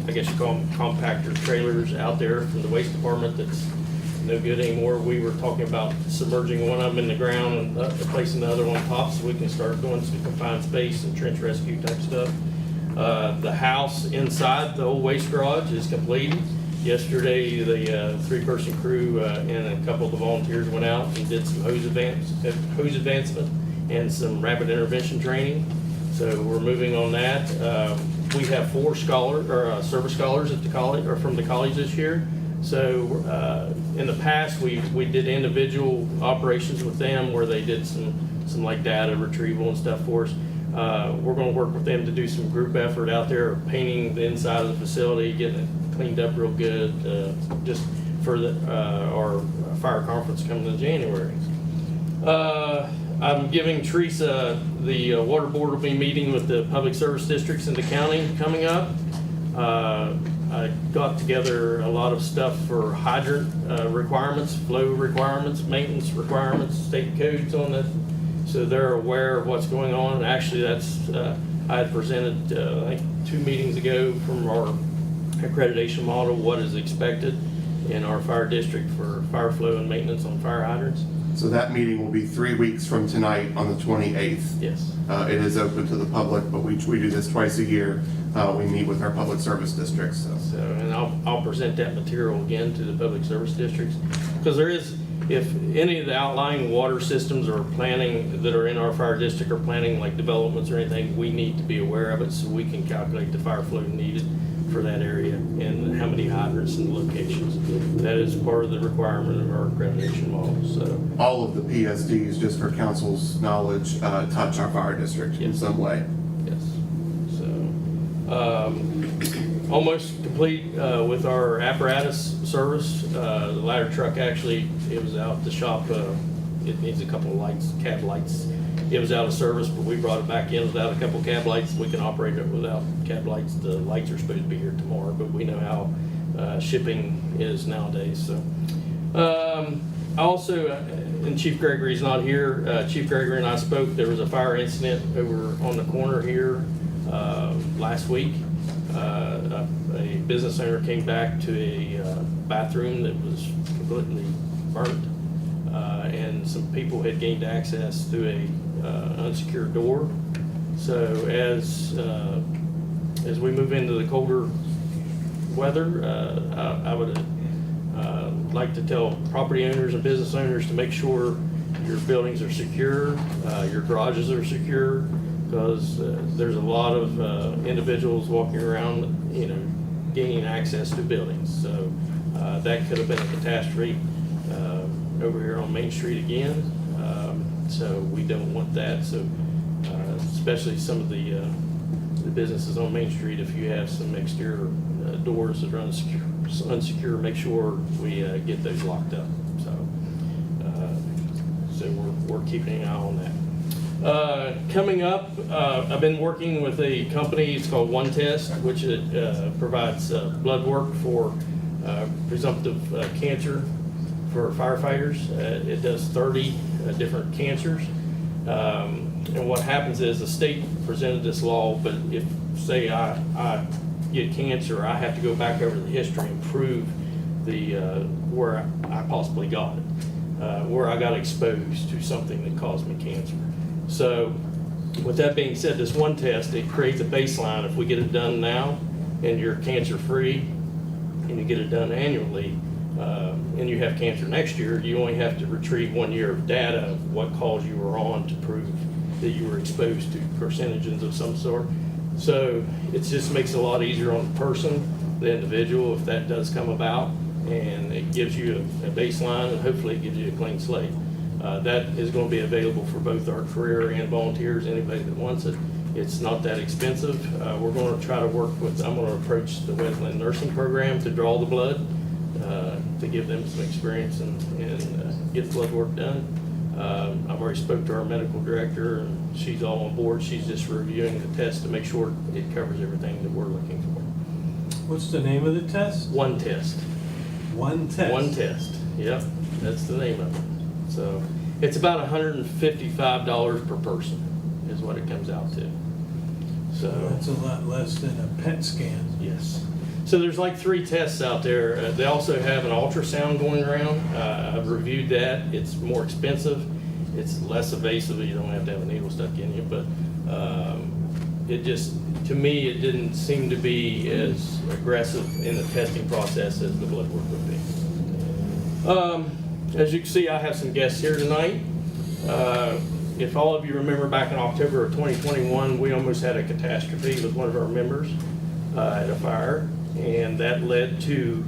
I guess you call them compactor trailers out there from the waste department that's no good anymore. We were talking about submerging one of them in the ground and replacing the other one top so we can start doing some confined space and trench rescue type stuff. The house inside the old waste garage is completed. Yesterday, the 3-person crew and a couple of the volunteers went out and did some hose advancement and some rapid intervention training. So we're moving on that. We have 4 service scholars at the college or from the college this year. So in the past, we did individual operations with them where they did some like data retrieval and stuff for us. We're going to work with them to do some group effort out there, painting the inside of the facility, getting it cleaned up real good, just for our fire conference coming in January. I'm giving Teresa, the water board will be meeting with the public service districts in the county coming up. I got together a lot of stuff for hydrant requirements, flow requirements, maintenance requirements, state codes on that, so they're aware of what's going on. And actually, that's I had presented I think 2 meetings ago from our accreditation model what is expected in our fire district for fire flow and maintenance on fire hydrants. So that meeting will be 3 weeks from tonight on the 28th. Yes. It is open to the public, but we do this twice a year. We meet with our public service districts. So, and I'll present that material again to the public service districts, because there is, if any of the outlying water systems are planning, that are in our fire district are planning like developments or anything, we need to be aware of it so we can calculate the fire flow needed for that area and how many hydrants and locations. That is part of the requirement of our accreditation model. So all of the PSDs, just for council's knowledge, touch our fire district in some way. yes. So almost complete with our apparatus service. The ladder truck actually, it was out the shop. It needs a couple of lights, cab lights. It was out of service, but we brought it back in without a couple of cab lights. We can operate it without cab lights. The lights are supposed to be here tomorrow, but we know how shipping is nowadays. So also, and Chief Gregory's not here. Chief Gregory and I spoke. There was a fire incident over on the corner here last week. A business owner came back to a bathroom that was completely burnt, and some people had gained access to a unsecured door. So as we move into the colder weather, I would like to tell property owners and business owners to make sure your buildings are secure, your garages are secure, because there's a lot of individuals walking around, gaining access to buildings. So that could have been a catastrophe over here on Main Street again. So we don't want that. So especially some of the businesses on Main Street, if you have some exterior doors that are unsecure, make sure we get those locked up. So we're keeping an eye on that. Coming up, I've been working with a company. It's called One Test, which provides blood work for presumptive cancer for firefighters. It does 30 different cancers. And what happens is the state presented this law, but if, say, I get cancer, I have to go back over the history and prove where I possibly got it, where I got exposed to something that caused me cancer. So with that being said, this One Test, it creates a baseline. If we get it done now and you're cancer-free and you get it done annually, and you have cancer next year, you only have to retrieve 1 year of data of what calls you were on to prove that you were exposed to carcinogens of some sort. So it just makes it a lot easier on the person, the individual, if that does come about, and it gives you a baseline, and hopefully it gives you a clean slate. That is going to be available for both our career and volunteers, anybody that wants it. It's not that expensive. We're going to try to work with, I'm going to approach the Wesleyan Nursing Program to draw the blood, to give them some experience and get blood work done. I've already spoke to our medical director, and she's all on board. She's just reviewing the test to make sure it covers everything that we're looking for. What's the name of the test? One Test. One Test? One Test, yep, that's the name of it. So it's about $155 per person is what it comes out to. So That's a lot less than a PET scan. yes. So there's like 3 tests out there. They also have an ultrasound going around. I've reviewed that. It's more expensive. It's less invasive. You don't have to have a needle stuck in you. But it just, to me, it didn't seem to be as aggressive in the testing process as the blood work would be. As you can see, I have some guests here tonight. If all of you remember back in October of 2021, we almost had a catastrophe with one of our members at a fire. And that led to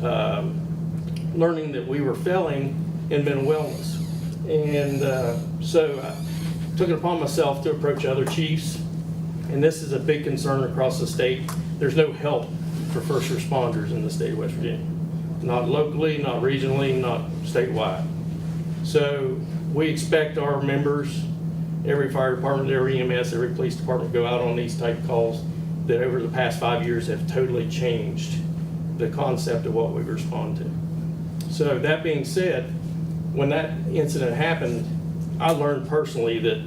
learning that we were failing in mental wellness. And so I took it upon myself to approach other chiefs, and this is a big concern across the state. There's no help for first responders in the state of West Virginia. Not locally, not regionally, not statewide. So we expect our members, every fire department, every EMS, every police department go out on these type calls that over the past 5 years have totally changed the concept of what we respond to. So that being said, when that incident happened, I learned personally that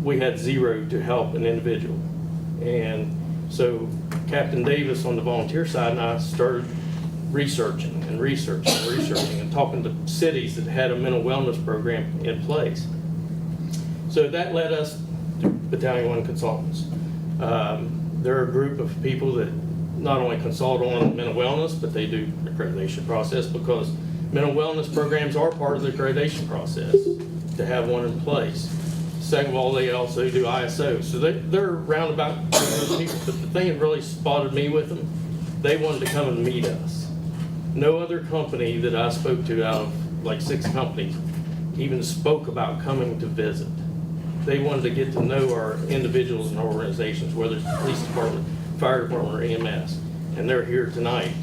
we had zero to help an individual. And so Captain Davis on the volunteer side and I started researching and talking to cities that had a mental wellness program in place. So that led us to Battalion 1 Consultants. They're a group of people that not only consult on mental wellness, but they do the accreditation process, because mental wellness programs are part of the accreditation process to have one in place. Second of all, they also do ISO. So they're around about people, but the thing that really spotted me with them, they wanted to come and meet us. No other company that I spoke to out of like 6 companies even spoke about coming to visit. They wanted to get to know our individuals and organizations, whether it's the police department, fire department, or EMS, and they're here tonight.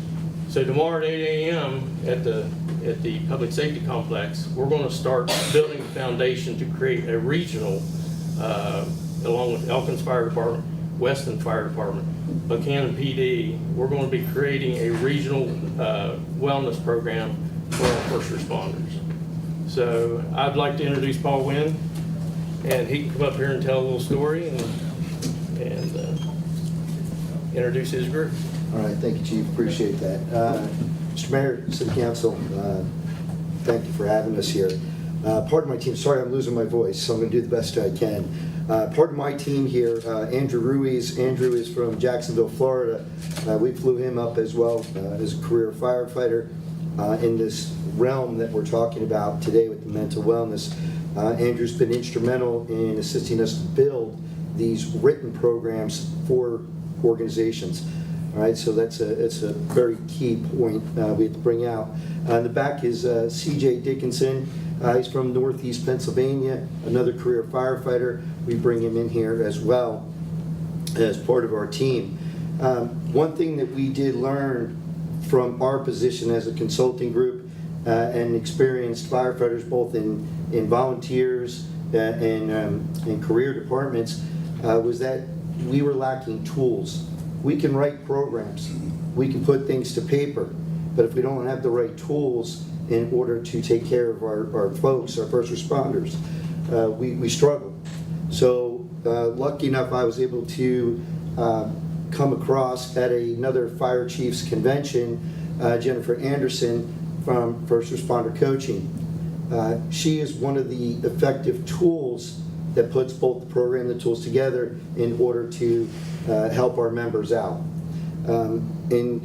So tomorrow at 8 a.m. at the Public Safety Complex, we're going to start building a foundation to create a regional, along with Elkins Fire Department, Weston Fire Department, Buckhannon PD. We're going to be creating a regional wellness program for our first responders. So I'd like to introduce Paul Wynn, and he can come up here and tell a little story and introduce his group. All right, thank you, Chief. Appreciate that. Mr. Mayor, City Council, thank you for having us here. Part of my team, sorry I'm losing my voice, so I'm going to do the best I can. Part of my team here, Andrew Ruiz. Andrew is from Jacksonville, Florida. We flew him up as well as a career firefighter in this realm that we're talking about today with the mental wellness. Andrew's been instrumental in assisting us to build these written programs for organizations. All right, so it's a very key point we have to bring out. In the back is C.J. Dickinson. He's from Northeast Pennsylvania, another career firefighter. We bring him in here as well as part of our team. One thing that we did learn from our position as a consulting group and experienced firefighters, both in volunteers and career departments, was that we were lacking tools. We can write programs, we can put things to paper, but if we don't have the right tools in order to take care of our folks, our first responders, we struggle. So lucky enough, I was able to come across at another fire chiefs convention, Jennifer Anderson from First Responder Coaching. She is one of the effective tools that puts both the program and the tools together in order to help our members out. In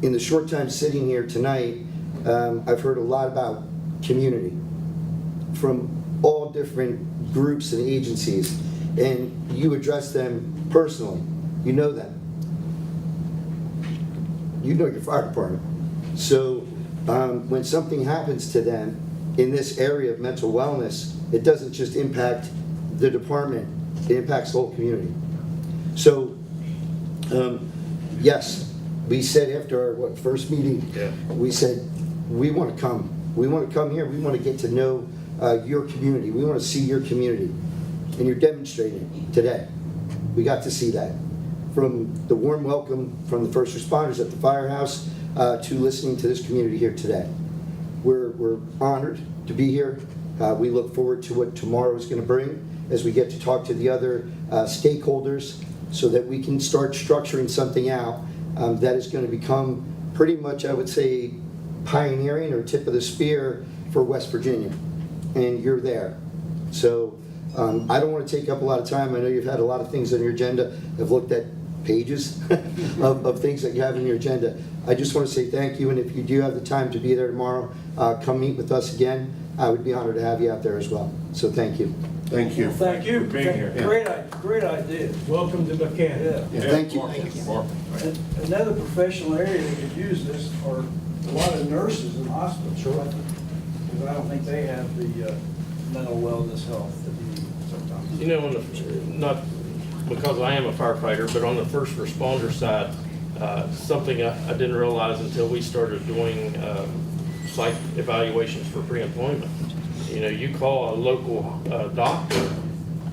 the short time sitting here tonight, I've heard a lot about community from all different groups and agencies, and you address them personally. You know them. You know your fire department. So when something happens to them in this area of mental wellness, it doesn't just impact the department, it impacts the whole community. So, yes, we said after our first meeting, we said, we want to come. We want to come here. We want to get to know your community. We want to see your community. And you're demonstrating it today. We got to see that. From the warm welcome from the first responders at the firehouse to listening to this community here today. We're honored to be here. We look forward to what tomorrow is going to bring as we get to talk to the other stakeholders so that we can start structuring something out that is going to become pretty much, I would say, pioneering or tip of the spear for West Virginia. And you're there. So I don't want to take up a lot of time. I know you've had a lot of things on your agenda. I've looked at pages of things that you have in your agenda. I just want to say thank you, and if you do have the time to be there tomorrow, come meet with us again. I would be honored to have you out there as well. So thank you. Thank you. Well, thank you for being here. Great idea. Welcome to Buckhannon. Thank you. Another professional area that could use this are a lot of nurses in hospitals. Sure. Because I don't think they have the mental wellness health that you need sometimes. You know, not because I am a firefighter, but on the first responder side, something I didn't realize until we started doing psych evaluations for pre-employment. You know, you call a local doctor,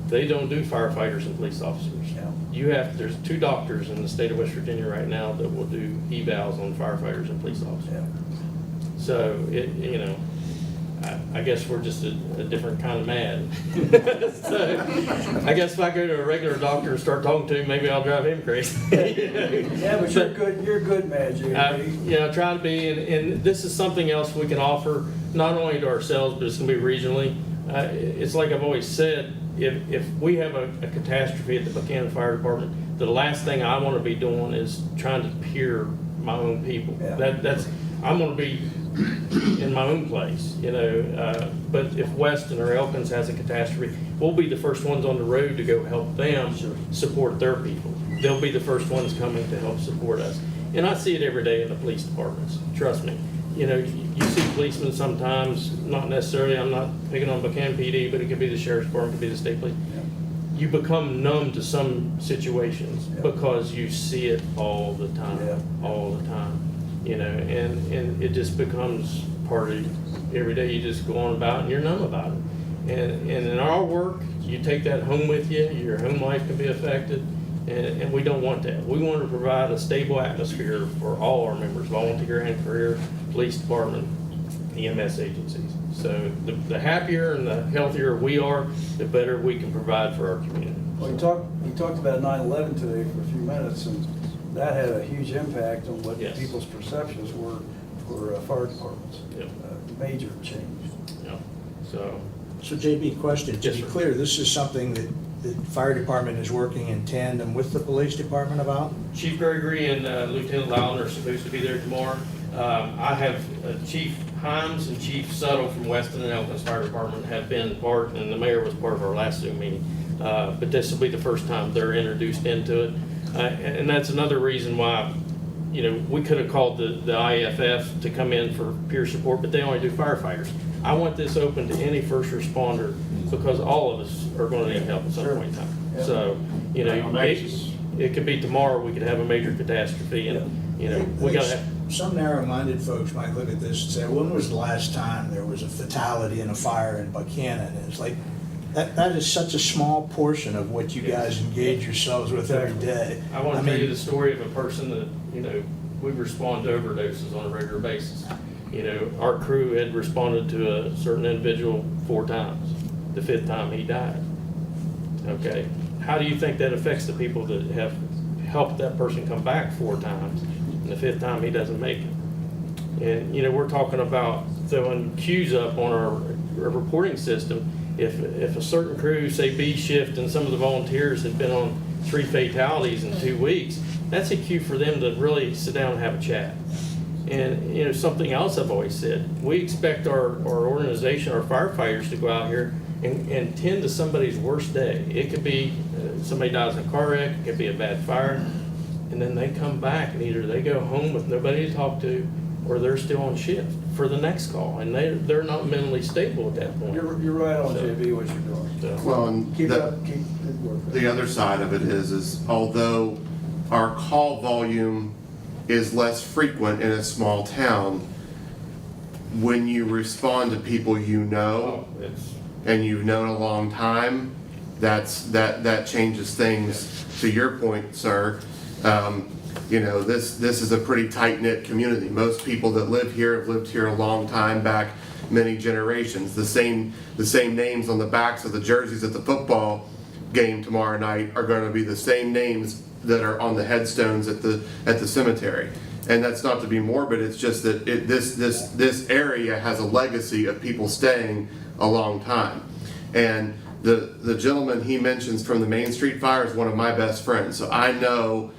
they don't do firefighters and police officers. There's 2 doctors in the state of West Virginia right now that will do evals on firefighters and police officers. So, I guess we're just a different kind of mad. So, I guess if I go to a regular doctor and start talking to him, maybe I'll drive him crazy. Yeah, but you're good, man, JB. I try to be, and this is something else we can offer, not only to ourselves, but it's gonna be regionally. It's like I've always said, if we have a catastrophe at the Buckhannon Fire Department, the last thing I wanna be doing is trying to peer my own people. I'm gonna be in my own place, but if Weston or Elkins has a catastrophe, we'll be the first ones on the road to go help them support their people. They'll be the first ones coming to help support us. And I see it every day in the police departments, trust me. You see policemen sometimes, not necessarily, I'm not picking on Buckhannon PD, but it could be the sheriff's department, it could be the state police. You become numb to some situations because you see it all the time, all the time. And it just becomes part of every day. You just go on about and you're numb about it. And in our work, you take that home with you, your home life can be affected, and we don't want that. We want to provide a stable atmosphere for all our members, volunteer and career, police department, EMS agencies. So the happier and the healthier we are, the better we can provide for our community. Well, you talked about 9/11 today for a few minutes, and that had a huge impact on what people's perceptions were for fire departments. Major change. So JB, question, to be clear, this is something that the fire department is working in tandem with the police department about? Chief Gregory and Lieutenant Loudon are supposed to be there tomorrow. I have Chief Himes and Chief Suttle from Weston and Elkins Fire Department have been part, and the mayor was part of our last Zoom meeting. But this will be the first time they're introduced into it. And that's another reason why, we could have called the IFF to come in for peer support, but they only do firefighters. I want this open to any first responder because all of us are going to need help at some point in time. So, it could be tomorrow, we could have a major catastrophe and, we got to have. Some narrow-minded folks might look at this and say, when was the last time there was a fatality in a fire in Buckhannon? And it's like, that is such a small portion of what you guys engage yourselves with every day. I want to tell you the story of a person that, we respond to overdoses on a regular basis. Our crew had responded to a certain individual 4 times. The 5th time he died. Okay, how do you think that affects the people that have helped that person come back 4 times, and the 5th time he doesn't make it? And we're talking about throwing queues up on our reporting system. If a certain crew, say B shift, and some of the volunteers had been on 3 fatalities in 2 weeks, that's a cue for them to really sit down and have a chat. And something else I've always said, we expect our organization, our firefighters, to go out here and tend to somebody's worst day. It could be somebody dies in a car wreck, it could be a bad fire, and then they come back and either they go home with nobody to talk to, or they're still on shift for the next call, and they're not mentally stable at that point. You're right on, JB, what you're doing. Well, and Keep good work. the other side of it is although our call volume is less frequent in a small town, when you respond to people and you've known a long time, that changes things. To your point, sir, this is a pretty tight-knit community. Most people that live here have lived here a long time, back many generations. The same names on the backs of the jerseys at the football game tomorrow night are going to be the same names that are on the headstones at the cemetery. And that's not to be morbid, it's just that this area has a legacy of people staying a long time. And the gentleman he mentions from the Main Street fire is one of my best friends. So I know,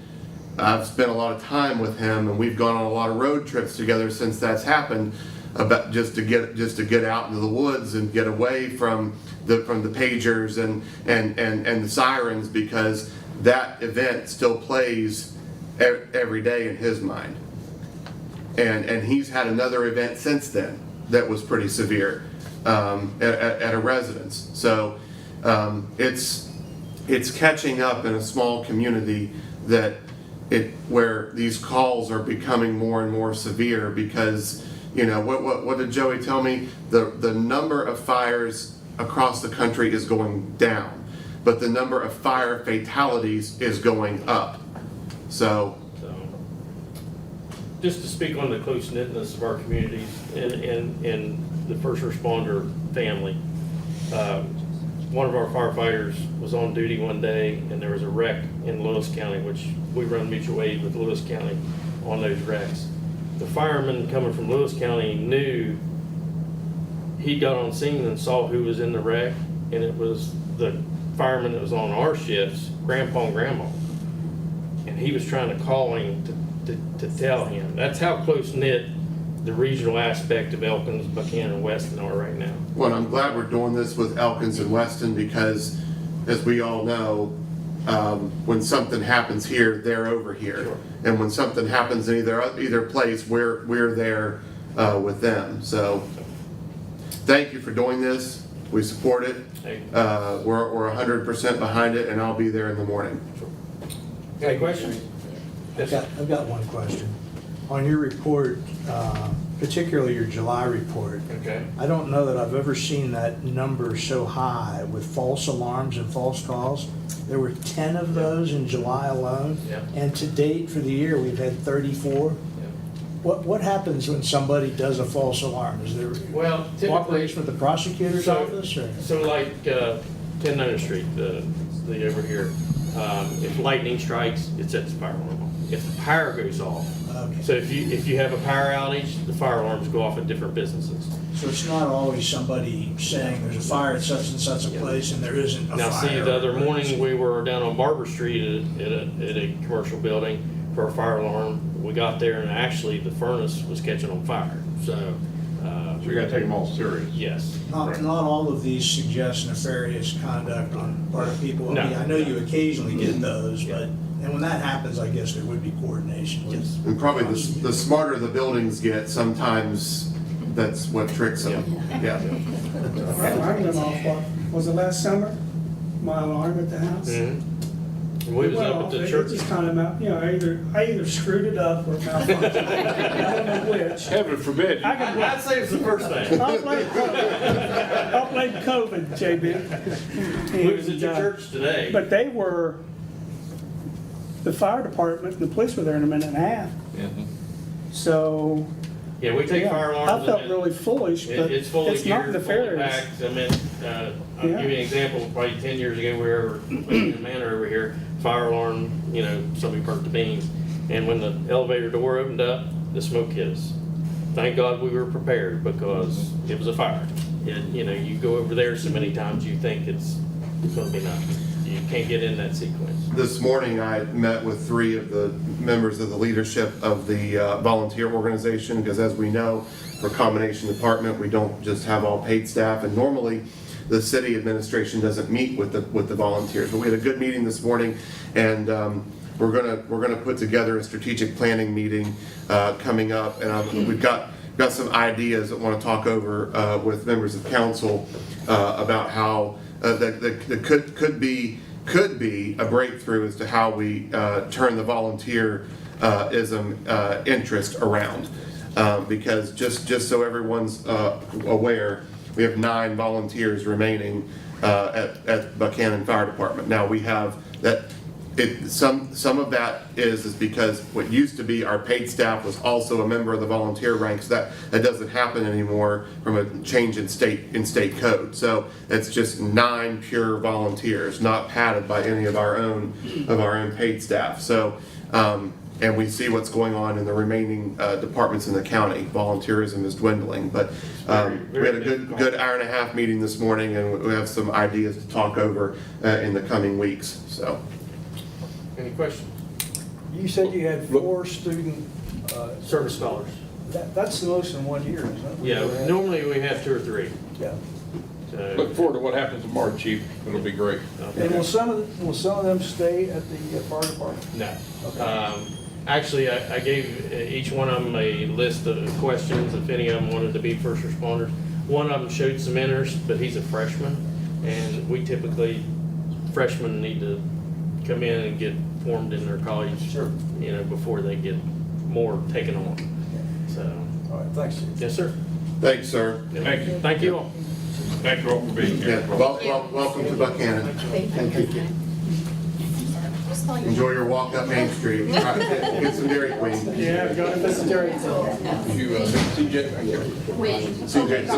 I've spent a lot of time with him, and we've gone on a lot of road trips together since that's happened, about just to get out into the woods and get away from the pagers and the sirens, because that event still plays every day in his mind. And he's had another event since then that was pretty severe at a residence. So it's catching up in a small community that where these calls are becoming more and more severe because, you know, what did Joey tell me? The number of fires across the country is going down, but the number of fire fatalities is going up. So just to speak on the close-knitness of our communities and the first responder family, one of our firefighters was on duty one day and there was a wreck in Lewis County, which we run mutual aid with Lewis County on those wrecks. The fireman coming from Lewis County knew, he got on scene and saw who was in the wreck, and it was the fireman that was on our shifts, grandpa and grandma. And he was trying to call him to tell him. That's how close-knit the regional aspect of Elkins, Buckhannon, and Weston are right now. Well, I'm glad we're doing this with Elkins and Weston because, as we all know, when something happens here, they're over here. Sure. And when something happens in either place, we're there with them. So thank you for doing this. We support it. We're 100% behind it, and I'll be there in the morning. Any questions? I've got one question. On your report, particularly your July report, okay, I don't know that I've ever seen that number so high with false alarms and false calls. There were 10 of those in July alone, yeah. And to date for the year, we've had 34. Yeah. What happens when somebody does a false alarm? Is there cooperation with the prosecutor's office? Or? So like 1090 Street, the over here, if lightning strikes, it sets the fire alarm off. If the power goes off, okay. So if you have a power outage, the fire alarms go off at different businesses. So it's not always somebody saying there's a fire at such and such a place and there isn't a now, fire. see, the other morning we were down on Barber Street at a commercial building for a fire alarm. We got there and actually the furnace was catching on fire. So you got to take them all serious. Yes. Not all of these suggest nefarious conduct on part of people. No. I mean, I know you occasionally get those, but and when that happens, I guess there would be coordination. Yes. And probably the smarter the buildings get, sometimes that's what tricks them. Yeah. I went off, was it last summer? My alarm at the house? Mm-hmm. And we was It went up off. at the It church. just kind of, I either screwed it up or malfunctioned. I don't know which. Heaven forbid. I'd say it's the first thing. I'll blame COVID, JB. We was at your church today. But the fire department and the police were there in a minute and a half. Mm-hmm. So. Yeah, we take fire alarms. I felt really foolish, but it's fully it's not geared, fully nefarious. packed. I mean, I'll give you an example. Probably 10 years ago, we were in a manor over here. Fire alarm, somebody burnt the beans, and when the elevator door opened up, the smoke hit us. Thank God we were prepared because it was a fire. And you go over there so many times you think it's going to be nothing. You can't get in that sequence. This morning I met with 3 of the members of the leadership of the volunteer organization because, as we know, for a combination department, we don't just have all paid staff, and normally the city administration doesn't meet with the volunteers. But we had a good meeting this morning, and we're gonna put together a strategic planning meeting coming up, and we've got some ideas that want to talk over with members of council about how that could be a breakthrough as to how we turn the volunteerism interest around. Because just so everyone's aware, we have 9 volunteers remaining at Buckhannon Fire Department. Now we have that. Some of that is because what used to be our paid staff was also a member of the volunteer ranks. That doesn't happen anymore from a change in state code. So it's just 9 pure volunteers, not padded by any of our own paid staff. So and we see what's going on in the remaining departments in the county. Volunteerism is dwindling, but we had a good hour-and-a-half meeting this morning, and we have some ideas to talk over in the coming weeks. So. Any questions? You said you had 4 student Service scholars. That's the most in 1 year, isn't it? Yeah, normally we have 2 or 3. Yeah. So, Look forward to what happens tomorrow, Chief. It'll be great. And will some of them stay at the fire department? No. Okay. Actually, I gave each one of them a list of questions, if any of them wanted to be first responders. One of them showed some interest, but he's a freshman, and we typically, freshmen need to come in and get formed in their college, you know, before they get more taken on. So. All right, thanks, Chief. Yes, sir. Thanks, sir. Thank you. Thank you all. Thank you all for being here. Yeah, welcome to Buckhannon. Thank you. Enjoy your walk up Main Street. Get some Dairy Queen. Yeah, go to the Dairy Queen. You, CJ, back here. CJ.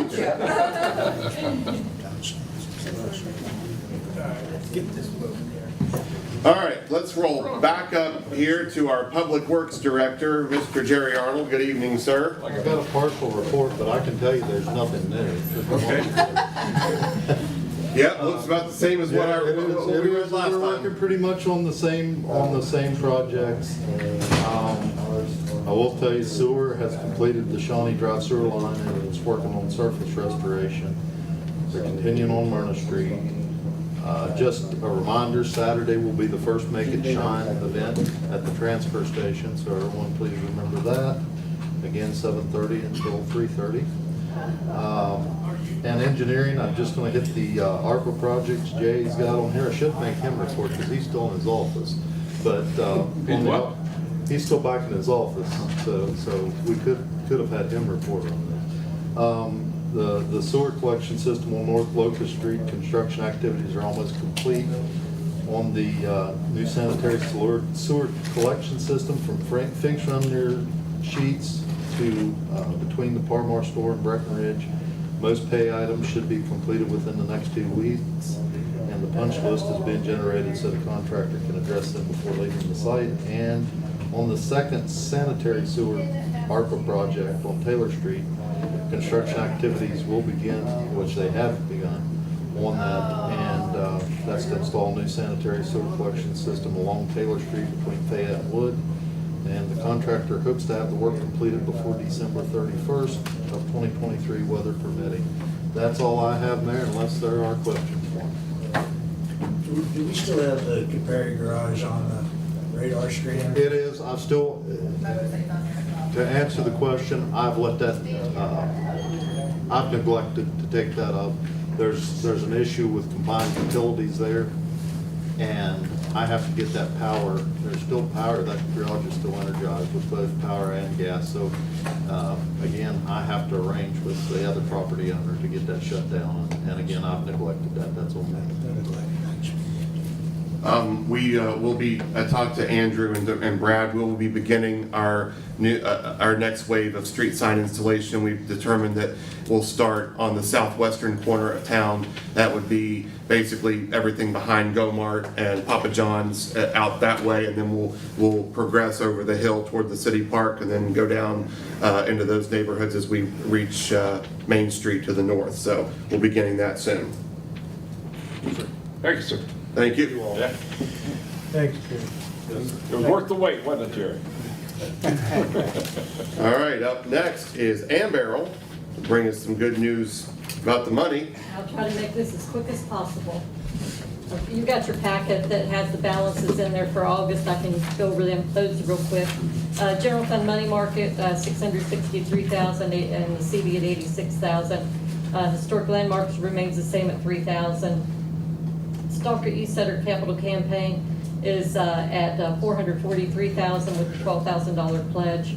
All right, let's roll back up here to our Public Works Director, Mr. Jerry Arnold. Good evening, sir. I've got a partial report, but I can tell you there's nothing new. Okay. Yeah, looks about the same as what we read last We're time. working pretty much on the same projects. I will tell you, sewer has completed the Shawnee Drive sewer line and it's working on surface restoration. They're continuing on Myrna Street. Just a reminder, Saturday will be the first Make It Shine event at the transfer station, so everyone please remember that. Again, 7:30 until 3:30. And engineering, I'm just going to hit the ARPA projects Jay's got on here. I should make him report because he's still in his office. But he's still back in his office, so we could have had him report on this. The sewer collection system on North Locust Street, construction activities are almost complete. On the new sanitary sewer collection system from Finks Run near Sheets to between the Parmar store and Breckenridge, most pay items should be completed within the next 2 weeks, and the punch list has been generated so the contractor can address them before leaving the site. And on the second sanitary sewer ARPA project on Taylor Street, construction activities will begin, which they have begun on that, and that's to install a new sanitary sewer collection system along Taylor Street between Fayette and Wood. And the contractor hopes to have the work completed before December 31st of 2023, weather permitting. That's all I have, Mayor, unless there are questions for me. Do we still have the comparative garage on the radar screen? It is. I've still, to answer the question, I've let that, I've neglected to take that up. There's an issue with combined utilities there, and I have to get that power. There's still power. That garage is still energized with both power and gas. So again, I have to arrange with the other property owner to get that shut down. And again, I've neglected that. That's on me. We will be, I talked to Andrew and Brad, we will be beginning our next wave of street sign installation. We've determined that we'll start on the southwestern corner of town. That would be basically everything behind Go-Mart and Papa John's out that way, and then we'll progress over the hill toward the city park and then go down into those neighborhoods as we reach Main Street to the north. So we'll be getting that soon. Thank you, sir. Thank you. Yeah. Thanks, It was worth the wait, wasn't it, Jerry? All right, up next is Ann Barrel to bring us some good news about the money. I'll try to make this as quick as possible. You've got your packet that has the balances in there for August. I can go over those real quick. General fund money market, $663,000, and the CD at $86,000. Historic landmarks remains the same at $3,000. Stalker East Center capital campaign is at $443,000 with a $12,000 pledge.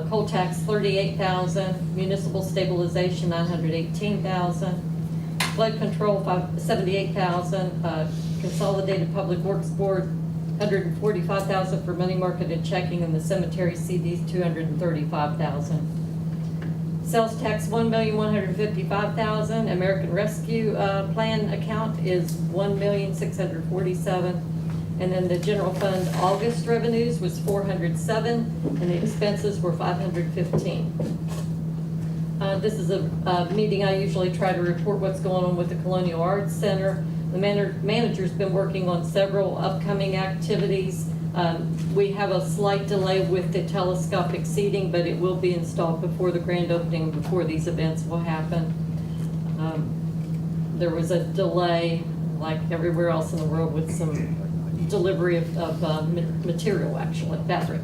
Coal tax $38,000. Municipal stabilization $918,000. Flood control $78,000. Consolidated Public Works Board $145,000 for money market and checking, and the cemetery CDs $235,000. Sales tax $1,155,000. American Rescue Plan account is $1,647,000. And then the general fund August revenues was $407,000, and the expenses were $515,000. This is a meeting I usually try to report what's going on with the Colonial Arts Center. The manager's been working on several upcoming activities. We have a slight delay with the telescopic seating, but it will be installed before the grand opening, before these events will happen. There was a delay, like everywhere else in the world, with some delivery of material, actually, fabric.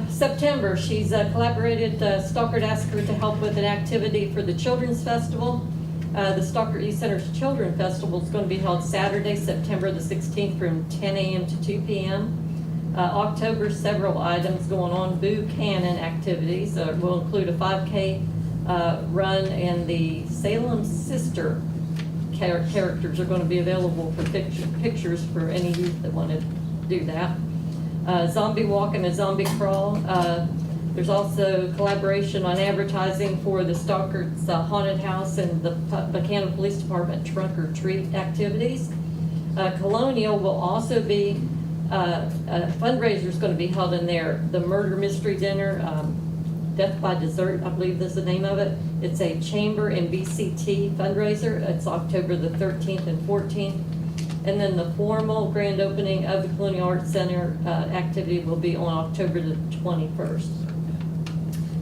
September, she's collaborated, Stockard asked her to help with an activity for the Children's Festival. The Stockard Youth Center's Children's Festival is going to be held Saturday, September the 16th from 10 a.m. to 2 p.m. October, several items going on. Buckhannon activities will include a 5K run, and the Salem Sister characters are going to be available for pictures for any youth that want to do that. Zombie walk and a zombie crawl. There's also collaboration on advertising for the Stockard's Haunted House and the Buckhannon Police Department Trunk or Treat activities. Colonial will also be, a fundraiser is going to be held in there. The Murder Mystery Dinner, Death by Dessert, I believe is the name of it. It's a Chamber and BCT fundraiser. It's October the 13th and 14th. And then the formal grand opening of the Colonial Arts Center activity will be on October the 21st.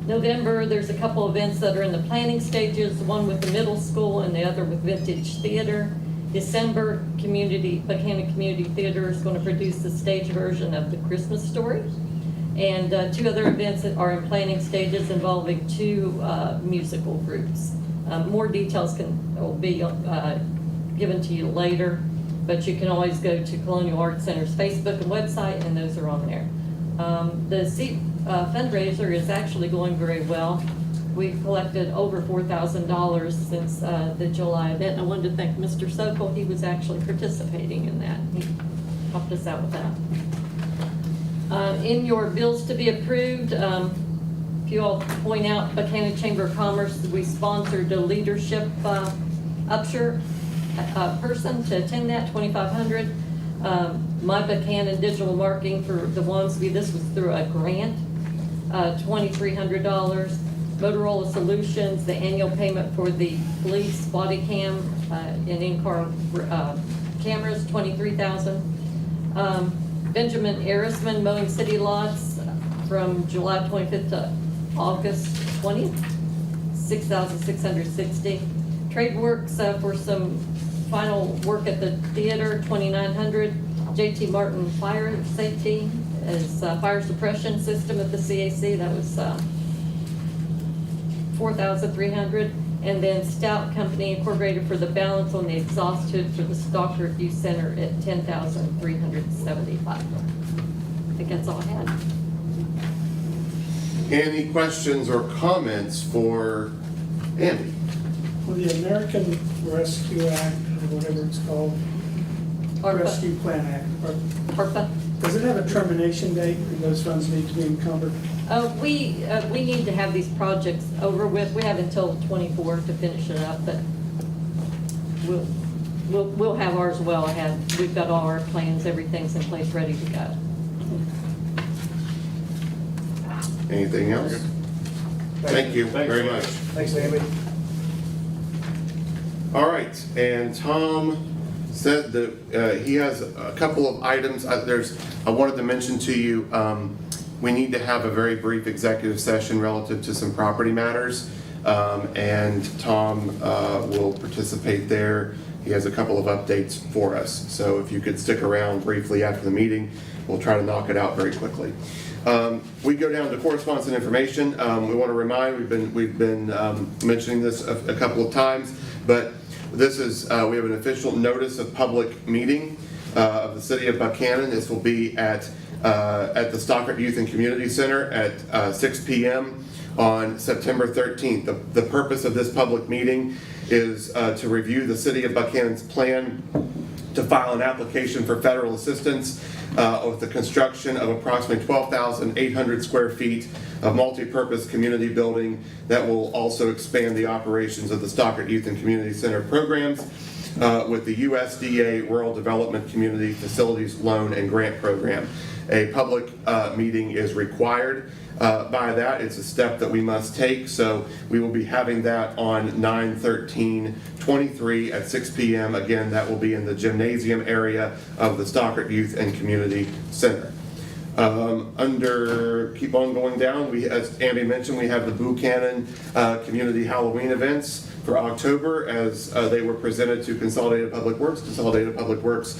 November, there's a couple events that are in the planning stages, one with the middle school and the other with Vintage Theater. December, Buckhannon Community Theater is going to produce the stage version of The Christmas Story. And two other events that are in planning stages involving two musical groups. More details will be given to you later, but you can always go to Colonial Arts Center's Facebook and website, and those are on there. The seat fundraiser is actually going very well. We've collected over $4,000 since the July event. I wanted to thank Mr. Sokol. He was actually participating in that. He helped us out with that. In your bills to be approved, if you all point out, Buckhannon Chamber of Commerce, we sponsored a leadership upshur person to attend that, $2,500. My Buckhannon digital marketing for the Wamsby, this was through a grant, $2,300. Motorola Solutions, the annual payment for the police body cam and in-car cameras, $23,000. Benjamin Arisman mowing city lots from July 25th to August 20th, $6,660. Trade Works for some final work at the theater, $2,900. JT Martin Fire Safety is fire suppression system at the CAC. That was $4,300. And then Stout Company Incorporated for the balance on the exhaust hood for the Stockard Youth Center at $10,375. I think that's all I had. Any questions or comments for Andy? Well, the American Rescue Act, or whatever it's called, ARPA. Rescue Plan Act, ARPA. does it have a termination date, and those funds need to be encumbered? We need to have these projects over with. We have until 24 to finish it up, but we'll have ours well ahead. We've got all our plans, everything's in place, ready to go. Anything else? Thank you very much. Thanks, Amy. All right, and Tom said that he has a couple of items. I wanted to mention to you, we need to have a very brief executive session relative to some property matters, and Tom will participate there. He has a couple of updates for us, so if you could stick around briefly after the meeting, we'll try to knock it out very quickly. We go down to correspondence and information. We want to remind, we've been mentioning this a couple of times, but this is, we have an official notice of public meeting of the City of Buckhannon. This will be at the Stockard Youth and Community Center at 6 p.m. on September 13th. The purpose of this public meeting is to review the City of Buckhannon's plan to file an application for federal assistance with the construction of approximately 12,800 square feet of multi-purpose community building that will also expand the operations of the Stockard Youth and Community Center programs with the USDA Rural Development Community Facilities Loan and Grant Program. A public meeting is required by that. It's a step that we must take, so we will be having that on 9/13/23 at 6 p.m. Again, that will be in the gymnasium area of the Stockard Youth and Community Center. Keep on going down, as Andy mentioned, we have the Buckhannon Community Halloween events. for October as they were presented to Consolidated Public Works. Consolidated Public Works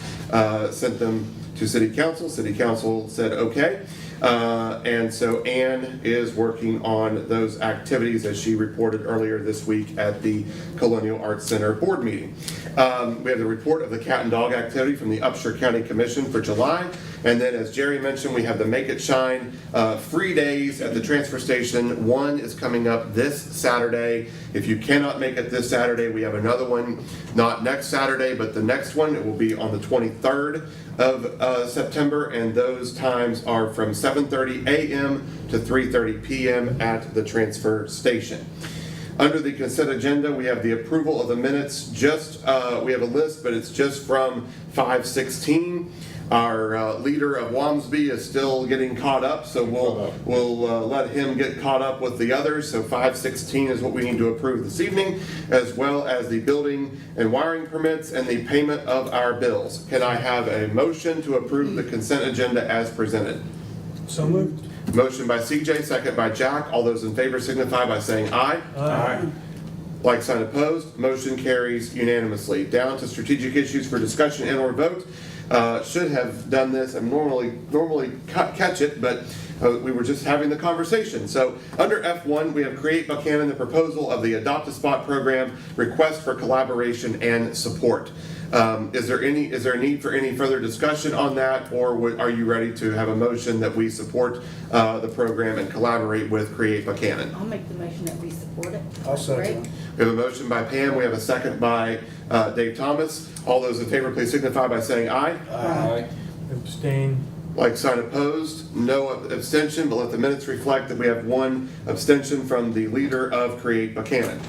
sent them to City Council. City Council said okay. And so Ann is working on those activities as she reported earlier this week at the Colonial Arts Center board meeting. We have the report of the cat and dog activity from the Upshur County Commission for July. And then as Jerry mentioned, we have the Make It Shine free days at the transfer station. One is coming up this Saturday. If you cannot make it this Saturday, we have another one, not next Saturday, but the next one. It will be on the 23rd of September, and those times are from 7:30 a.m. to 3:30 p.m. at the transfer station. Under the consent agenda, we have the approval of the minutes. We have a list, but it's just from 5/16. Our leader of Wamsby is still getting caught up, so we'll let him get caught up with the others. So 5/16 is what we need to approve this evening, as well as the building and wiring permits and the payment of our bills. Can I have a motion to approve the consent agenda as presented? So moved. Motion by CJ, second by Jack. All those in favor signify by saying aye. Aye. Like sign opposed, motion carries unanimously. Down to strategic issues for discussion and or vote. Should have done this. I normally catch it, but we were just having the conversation. So under F1, we have Create Buckhannon, the proposal of the Adopt a Spot program, request for collaboration and support. Is there a need for any further discussion on that, or are you ready to have a motion that we support the program and collaborate with Create Buckhannon? I'll make the motion that we support it. I'll second. We have a motion by Pam. We have a second by Dave Thomas. All those in favor, please signify by saying aye. Aye. Abstain. Like sign opposed, no abstention, but let the minutes reflect that we have one abstention from the leader of Create Buckhannon.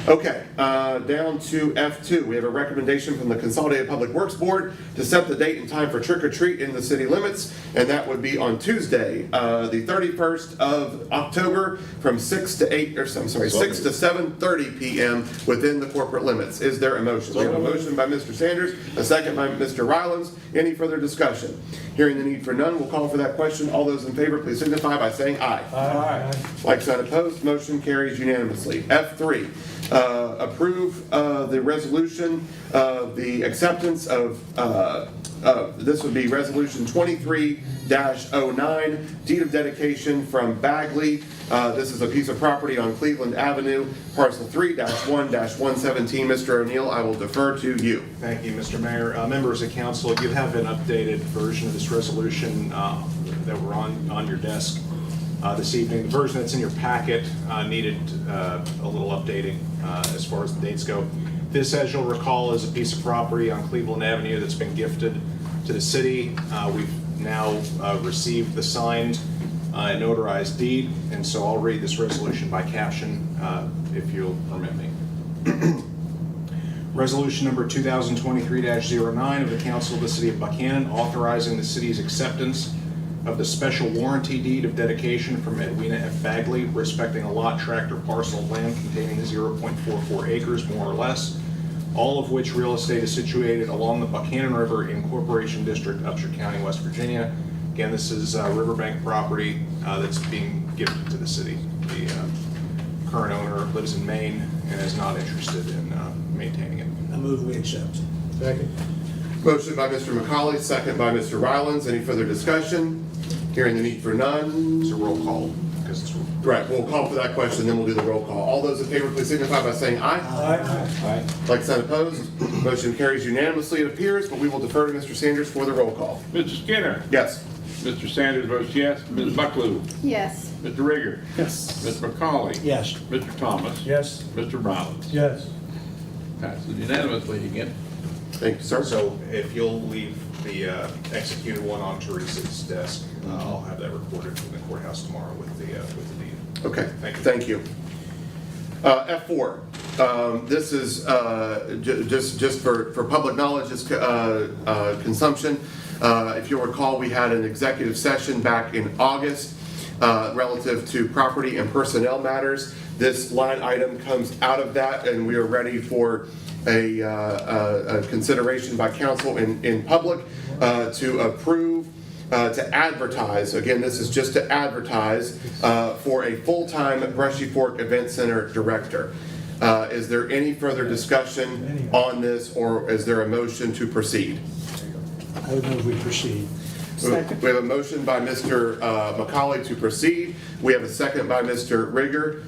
Okay, down to F2. We have a recommendation from the Consolidated Public Works Board to set the date and time for trick or treat in the city limits, and that would be on Tuesday, the 31st of October, from 6 to 7:30 p.m. within the corporate limits. Is there a motion? We have a motion by Mr. Sanders, a second by Mr. Rylands. Any further discussion? Hearing the need for none, we'll call for that question. All those in favor, please signify by saying aye. Aye. Like sign opposed, motion carries unanimously. F3. Approve the resolution of the acceptance of, this would be resolution 23-09, deed of dedication from Bagley. This is a piece of property on Cleveland Avenue, parcel 3-1-117. Mr. O'Neill, I will defer to you. Thank you, Mr. Mayor. Members of council, you have an updated version of this resolution that were on your desk this evening. The version that's in your packet needed a little updating as far as the dates go. This, as you'll recall, is a piece of property on Cleveland Avenue that's been gifted to the city. We've now received the signed and notarized deed, and so I'll read this resolution by caption, if you'll permit me. Resolution number 2023-09 of the Council of the City of Buckhannon, authorizing the city's acceptance of the special warranty deed of dedication from Edwina F. Bagley respecting a lot, tract, or parcel of land containing 0.44 acres, more or less, all of which real estate is situated along the Buckhannon River in Corporation District, Upshur County, West Virginia. Again, this is riverbank property that's being gifted to the city. The current owner lives in Maine and is not interested in maintaining it. I move we accept. Second. Motion by Mr. McCauley, second by Mr. Rylands. Any further discussion? Hearing the need for none. It's a roll call because it's right. We'll call for that question, then we'll do the roll call. All those in favor, please signify by saying aye. Aye. Like sign opposed. Motion carries unanimously, it appears, but we will defer to Mr. Sanders for the roll call. Mr. Skinner. Yes. Mr. Sanders votes yes. Ms. Bucklew. Yes. Mr. Rigger. Yes. Mr. McCauley. Yes. Mr. Thomas. Yes. Mr. Rollins. Yes. Passes unanimously again. Thank you, sir. So if you'll leave the executed one on Teresa's desk, I'll have that recorded from the courthouse tomorrow with the deed. Okay, Thank you. F4. This is just for public knowledge, just consumption. If you'll recall, we had an executive session back in August relative to property and personnel matters. This line item comes out of that, and we are ready for a consideration by council in public to approve to advertise. Again, this is just to advertise for a full-time Brushy Fork Event Center director. Is there any further discussion on this, or is there a motion to proceed? I would move we proceed. We have a motion by Mr. McCauley to proceed. We have a second by Mr. Rigger.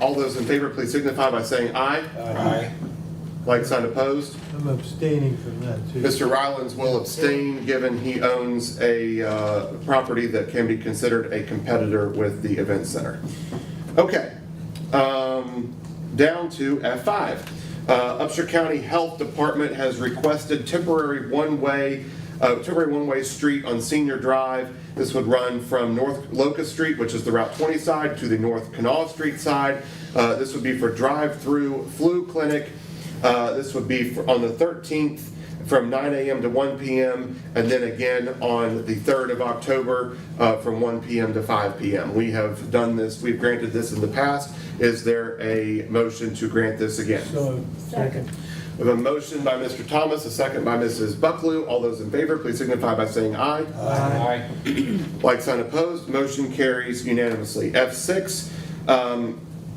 All those in favor, please signify by saying aye. Aye. Like sign opposed. I'm abstaining from that, too. Mr. Rylands will abstain, given he owns a property that can be considered a competitor with the event center. Okay, down to F5. Upshur County Health Department has requested temporary one-way street on Senior Drive. This would run from North Locust Street, which is the Route 20 side, to the North Kanawha Street side. This would be for drive-through flu clinic. This would be on the 13th from 9 a.m. to 1 p.m. and then again on the 3rd of October from 1 p.m. to 5 p.m. We have done this, we've granted this in the past. Is there a motion to grant this again? So, second. We have a motion by Mr. Thomas, a second by Mrs. Bucklew. All those in favor, please signify by saying aye. Aye. Like sign opposed, motion carries unanimously. F6,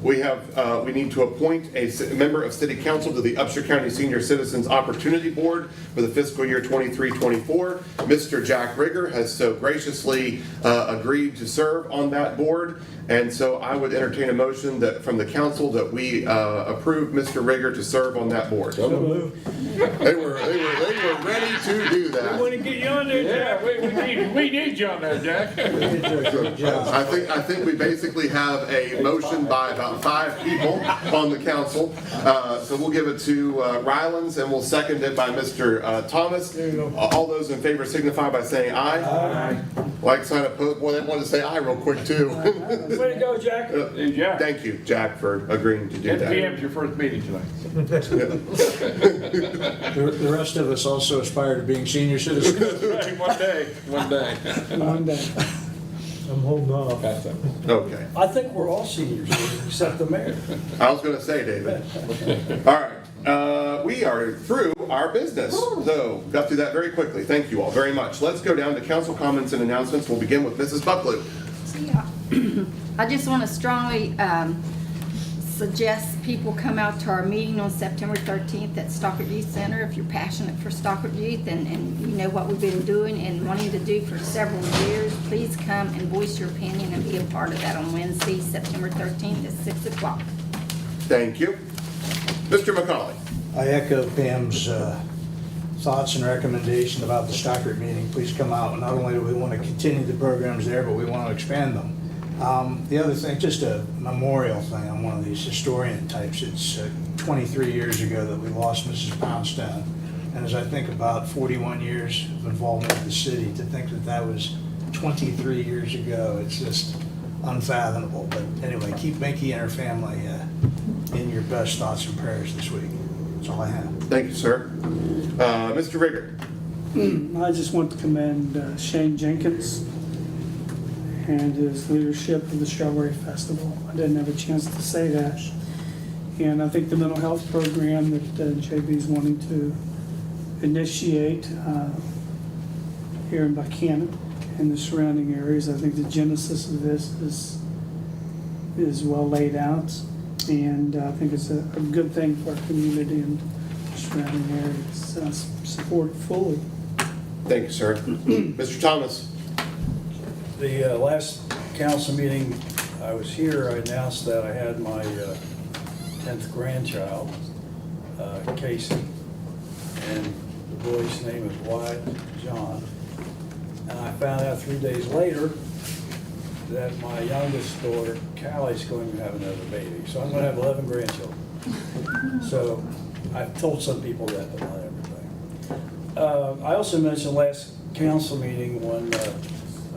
we need to appoint a member of City Council to the Upshur County Senior Citizens Opportunity Board for the fiscal year 23-24. Mr. Jack Rigger has so graciously agreed to serve on that board, and so I would entertain a motion that from the council that we approve Mr. Rigger to serve on that board. So moved. They were ready to do that. I want to get you on there, Jack. Yeah, we need you on there, Jack. I think we basically have a motion by about 5 people on the council. So we'll give it to Rylands, and we'll second it by Mr. Thomas. There you go. All those in favor signify by saying aye. Aye. Like sign opposed. Well, they want to say aye real quick too. Way to go, Jack. Hey, Jack. Thank you, Jack, for agreeing to do 10 that. p.m. is your first meeting tonight. The rest of us also aspire to being senior citizens. Right, one day. One day. I'm holding off. Okay. I think we're all seniors, except the mayor. I was going to say, David. All right. We are through our business. So, got through that very quickly. Thank you all very much. Let's go down to council comments and announcements. We'll begin with Mrs. Bucklew. I just want to strongly suggest people come out to our meeting on September 13th at Stockard Youth Center if you're passionate for Stockard Youth and you know what we've been doing and wanting to do for several years. Please come and voice your opinion and be a part of that on Wednesday, September 13th at 6 o'clock. Thank you. Mr. McCauley. I echo Pam's thoughts and recommendation about the Stockard meeting. Please come out. Not only do we want to continue the programs there, but we want to expand them. The other thing, just a memorial thing. I'm one of these historian types. It's 23 years ago that we lost Mrs. Poundstone. And as I think about 41 years of involvement with the city, to think that that was 23 years ago, it's just unfathomable. But anyway, keep Mickey and her family in your best thoughts and prayers this week. That's all I have. Thank you, sir. Mr. Rigger. I just want to commend Shane Jenkins and his leadership of the Strawberry Festival. I didn't have a chance to say that. And I think the mental health program that JB is wanting to initiate here in Buckhannon and the surrounding areas, I think the genesis of this is well laid out. And I think it's a good thing for our community and surrounding areas. Support fully. Thank you, sir. Mr. Thomas. The last council meeting I was here, I announced that I had my 10th grandchild, Casey, and the boy's name is Wyatt John. And I found out 3 days later that my youngest daughter, Callie's going to have another baby. So I'm going to have 11 grandchildren. So I've told some people that, but not everybody. I also mentioned last council meeting when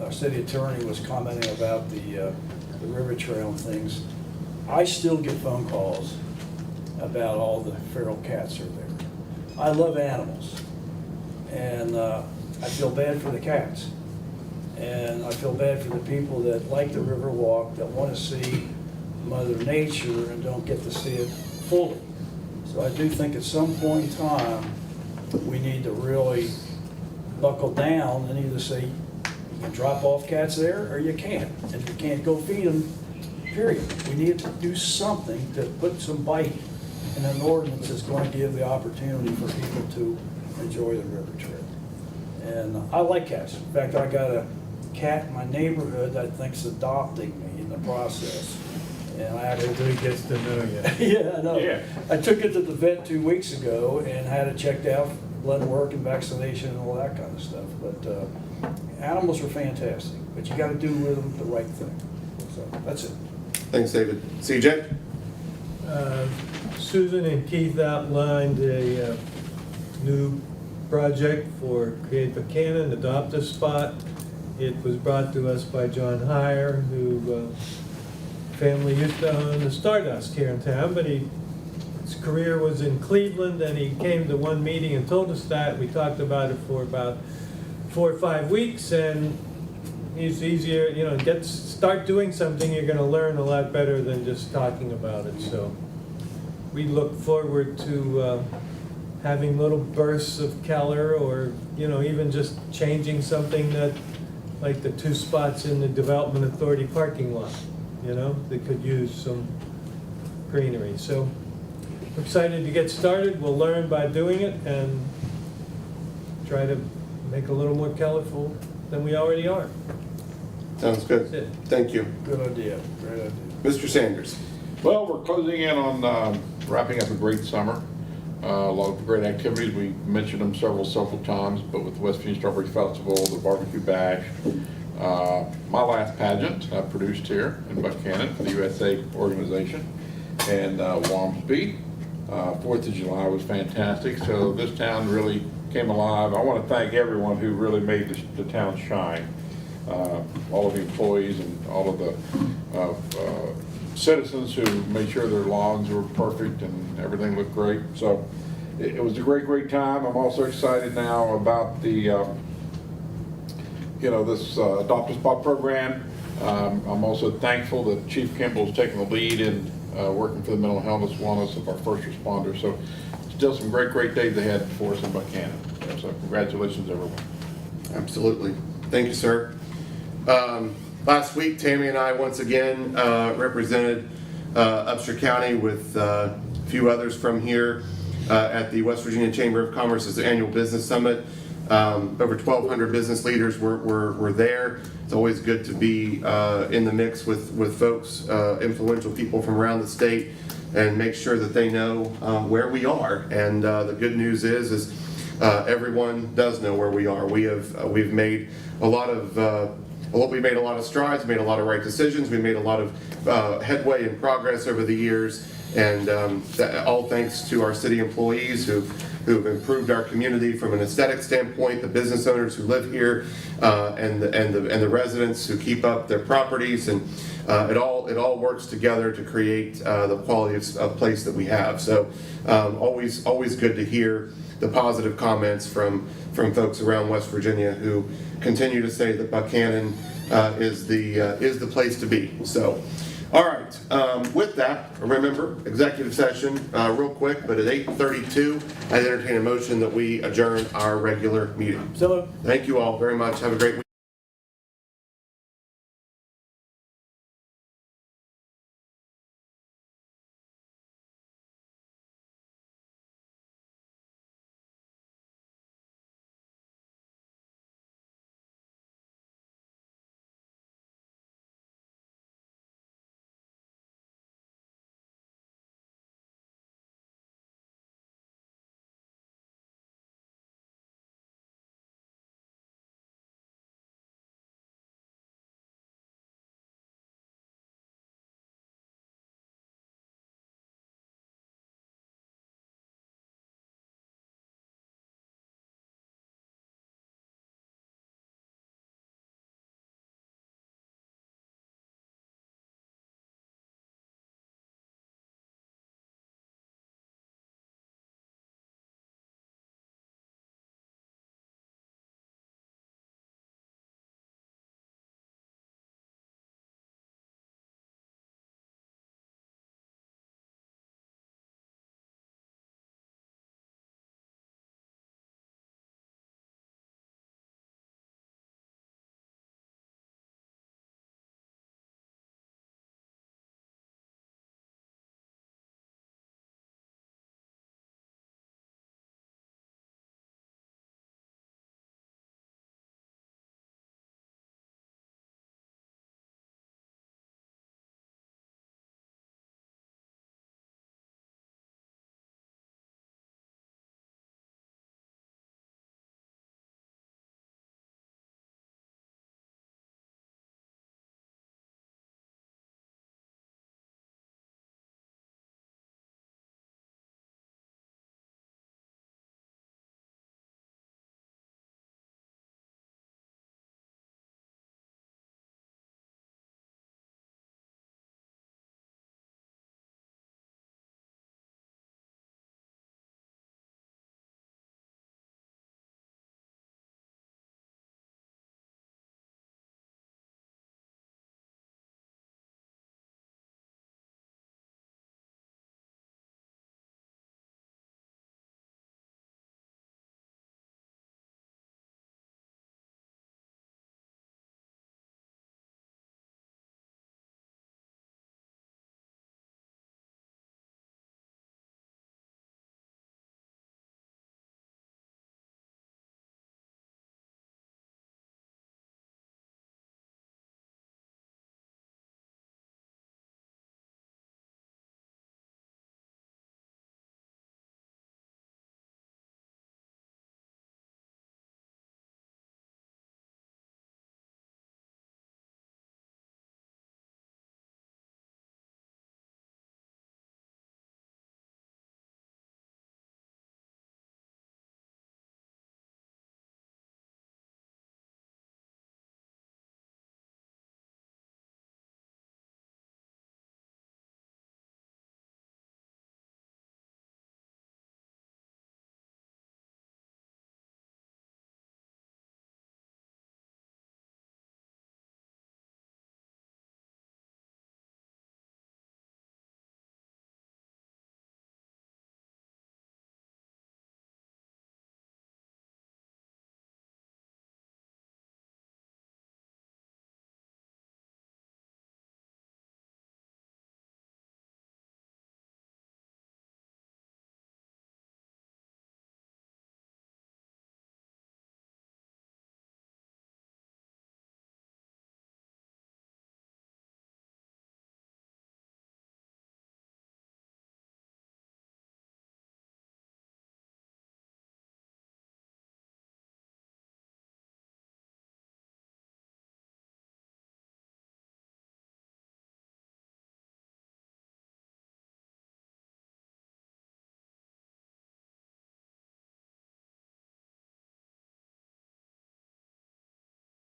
our city attorney was commenting about the river trail and things. I still get phone calls about all the feral cats that are there. I love animals, and I feel bad for the cats. And I feel bad for the people that like the river walk, that want to see Mother Nature and don't get to see it fully. So I do think at some point in time, we need to really buckle down and either say, you can drop off cats there or you can't. And if you can't go feed them, period. We need to do something to put some bite in an ordinance that's going to give the opportunity for people to enjoy the river trip. And I like cats. In fact, I got a cat in my neighborhood that thinks adopting me in the process. And I actually gets to know you. yeah, I know. Yeah. I took it to the vet 2 weeks ago and had it checked out for blood work and vaccination and all that kind of stuff. But animals are fantastic, but you got to do with them the right thing. So that's it. Thanks, David. CJ? Susan and Keith outlined a new project for Create Buckhannon, Adopt a Spot. It was brought to us by John Heyer, who family used to own the Stardust here in town, but his career was in Cleveland, and he came to one meeting and told us that. We talked about it for about 4 or 5 weeks, and it's easier, you know, start doing something, you're gonna learn a lot better than just talking about it. So we look forward to having little bursts of Keller, or, you know, even just changing something that, like the 2 spots in the Development Authority parking lot, you know, that could use some greenery. So we're excited to get started. We'll learn by doing it and try to make a little more colorful than we already are. Sounds good. Thank you. Good idea. Great idea. Mr. Sanders? Well, we're closing in on wrapping up a great summer. A lot of great activities. We mentioned them several times, but with the West Virginia Strawberry Festival, the Barbecue Bash, my last pageant I produced here in Buckhannon for the USA organization, and Walmsby. 4th of July was fantastic. So this town really came alive. I want to thank everyone who really made the town shine. All of the employees and all of the citizens who made sure their lawns were perfect and everything looked great. So it was a great time. I'm also excited now about the, this Adopt a Spot program. I'm also thankful that Chief Kimball's taking the lead in working for the mental health and wellness of our first responders. So still some great days ahead for us in Buckhannon. So congratulations, everyone. Absolutely. Thank you, sir. Last week, Tammy and I once again represented Upshur County with a few others from here at the West Virginia Chamber of Commerce's annual business summit. Over 1,200 business leaders were there. It's always good to be in the mix with folks, influential people from around the state, and make sure that they know where we are. And the good news is everyone does know where we are. We've made a lot of we made a lot of strides, made a lot of right decisions, we made a lot of headway and progress over the years, and all thanks to our city employees who have improved our community from an aesthetic standpoint, the business owners who live here, and the residents who keep up their properties, and it all works together to create the quality of place that we have. So always good to hear the positive comments from folks around West Virginia who continue to say that Buckhannon is the place to be. So, all right. With that, remember executive session real quick. But at 8:32, I entertain a motion that we adjourn our regular meeting. So, thank you all very much. Have a great week.